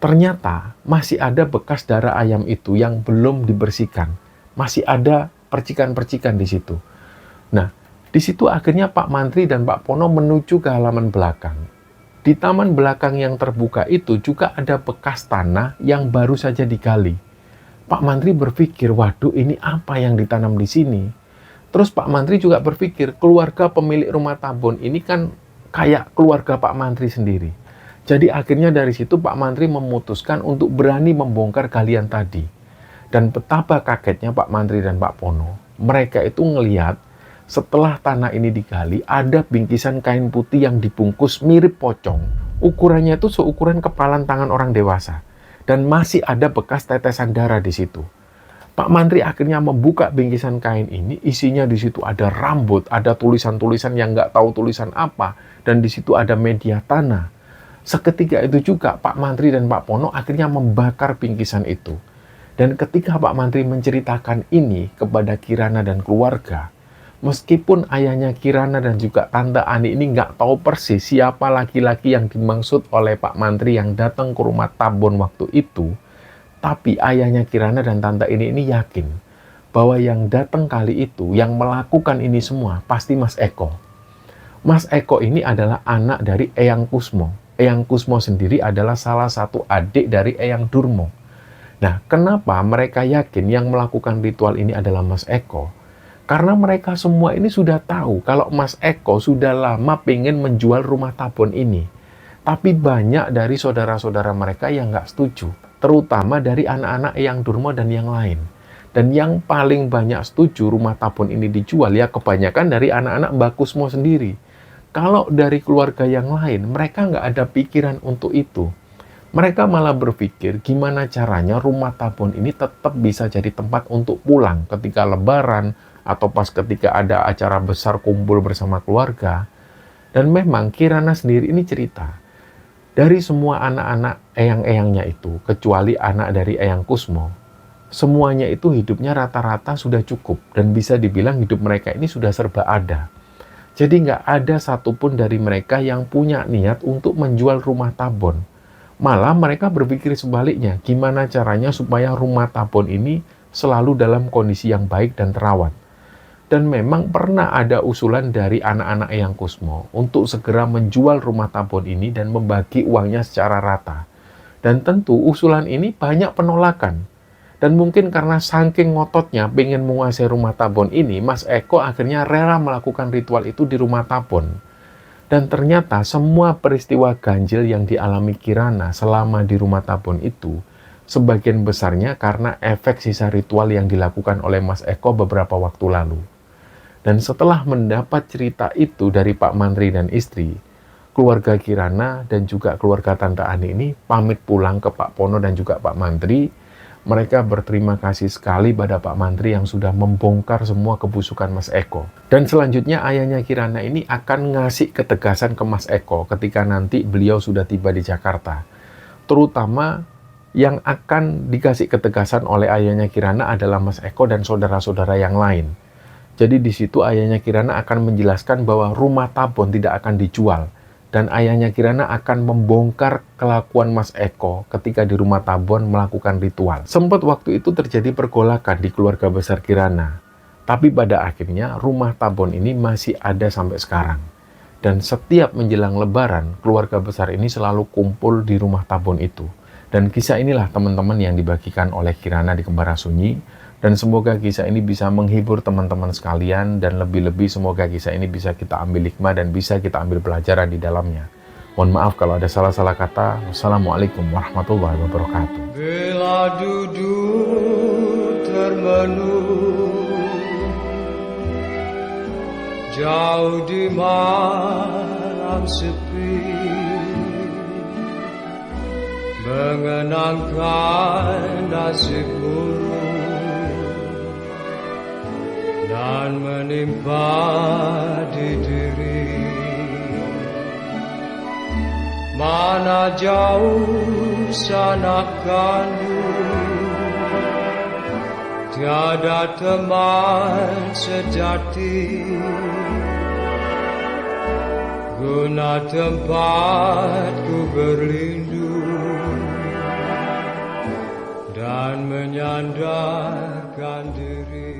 ternyata masih ada bekas darah ayam itu yang belum dibersihkan. Masih ada percikan-percikan di situ. Nah, di situ akhirnya Pak Mantri dan Pak Pono menuju ke halaman belakang. Di taman belakang yang terbuka itu juga ada bekas tanah yang baru saja digali. Pak Mantri berpikir, waduh ini apa yang ditanam di sini? Terus Pak Mantri juga berpikir, keluarga pemilik rumah tabon ini kan kayak keluarga Pak Mantri sendiri. Jadi akhirnya dari situ Pak Mantri memutuskan untuk berani membongkar galian tadi. Dan betapa kagetnya Pak Mantri dan Pak Pono. Mereka itu ngelihat setelah tanah ini digali, ada bingkisan kain putih yang dibungkus mirip pocong. Ukurannya itu seukuran kepalan tangan orang dewasa. Dan masih ada bekas tetesan darah di situ. Pak Mantri akhirnya membuka bingkisan kain ini, isinya di situ ada rambut, ada tulisan-tulisan yang nggak tahu tulisan apa, dan di situ ada media tanah. Seketika itu juga Pak Mantri dan Pak Pono akhirnya membakar bingkisan itu. Dan ketika Pak Mantri menceritakan ini kepada Kirana dan keluarga, meskipun ayahnya Kirana dan juga Tante Ani ini nggak tahu persis siapa laki-laki yang dimaksud oleh Pak Mantri yang datang ke rumah tabon waktu itu, tapi ayahnya Kirana dan Tante ini yakin bahwa yang datang kali itu, yang melakukan ini semua, pasti Mas Eko. Mas Eko ini adalah anak dari Eyang Kusmo. Eyang Kusmo sendiri adalah salah satu adik dari Eyang Durmo. Nah, kenapa mereka yakin yang melakukan ritual ini adalah Mas Eko? Karena mereka semua ini sudah tahu kalau Mas Eko sudah lama pengen menjual rumah tabon ini. Tapi banyak dari saudara-saudara mereka yang nggak setuju. Terutama dari anak-anak Eyang Durmo dan yang lain. Dan yang paling banyak setuju rumah tabon ini dijual ya kebanyakan dari anak-anak Mbak Kusmo sendiri. Kalau dari keluarga yang lain, mereka nggak ada pikiran untuk itu. Mereka malah berpikir gimana caranya rumah tabon ini tetap bisa jadi tempat untuk pulang ketika lebaran atau pas ketika ada acara besar kumpul bersama keluarga. Dan memang Kirana sendiri ini cerita, dari semua anak-anak eyang-eyangnya itu, kecuali anak dari Eyang Kusmo, semuanya itu hidupnya rata-rata sudah cukup dan bisa dibilang hidup mereka ini sudah serba ada. Jadi nggak ada satupun dari mereka yang punya niat untuk menjual rumah tabon. Malah mereka berpikir sebaliknya, gimana caranya supaya rumah tabon ini selalu dalam kondisi yang baik dan terawat. Dan memang pernah ada usulan dari anak-anak Eyang Kusmo untuk segera menjual rumah tabon ini dan membagi uangnya secara rata. Dan tentu usulan ini banyak penolakan. Dan mungkin karena saking ngototnya pengen menguasai rumah tabon ini, Mas Eko akhirnya rela melakukan ritual itu di rumah tabon. Dan ternyata semua peristiwa ganjil yang dialami Kirana selama di rumah tabon itu, sebagian besarnya karena efek sisa ritual yang dilakukan oleh Mas Eko beberapa waktu lalu. Dan setelah mendapat cerita itu dari Pak Mantri dan istri, keluarga Kirana dan juga keluarga Tante Ani ini pamit pulang ke Pak Pono dan juga Pak Mantri. Mereka berterima kasih sekali pada Pak Mantri yang sudah membongkar semua kebusukan Mas Eko. Dan selanjutnya ayahnya Kirana ini akan ngasih ketegasan ke Mas Eko ketika nanti beliau sudah tiba di Jakarta. Terutama yang akan dikasih ketegasan oleh ayahnya Kirana adalah Mas Eko dan saudara-saudara yang lain. Jadi di situ ayahnya Kirana akan menjelaskan bahwa rumah tabon tidak akan dijual. Dan ayahnya Kirana akan membongkar kelakuan Mas Eko ketika di rumah tabon melakukan ritual. Sempat waktu itu terjadi pergolakan di keluarga besar Kirana. Tapi pada akhirnya rumah tabon ini masih ada sampai sekarang. Dan setiap menjelang lebaran, keluarga besar ini selalu kumpul di rumah tabon itu. Dan kisah inilah teman-teman yang dibagikan oleh Kirana di Kembara Sunyi. Dan semoga kisah ini bisa menghibur teman-teman sekalian dan lebih-lebih semoga kisah ini bisa kita ambil hikmah dan bisa kita ambil pelajaran di dalamnya. Mohon maaf kalau ada salah-salah kata. Wassalamualaikum warahmatullahi wabarakatuh. Bila duduk termenung jauh di malam sepi, mengenangkan nasib buruk dan menimpa di diri. Mana jauh sanak kandung, tiada teman sejati, guna tempatku berlindung dan menyandarkan diri.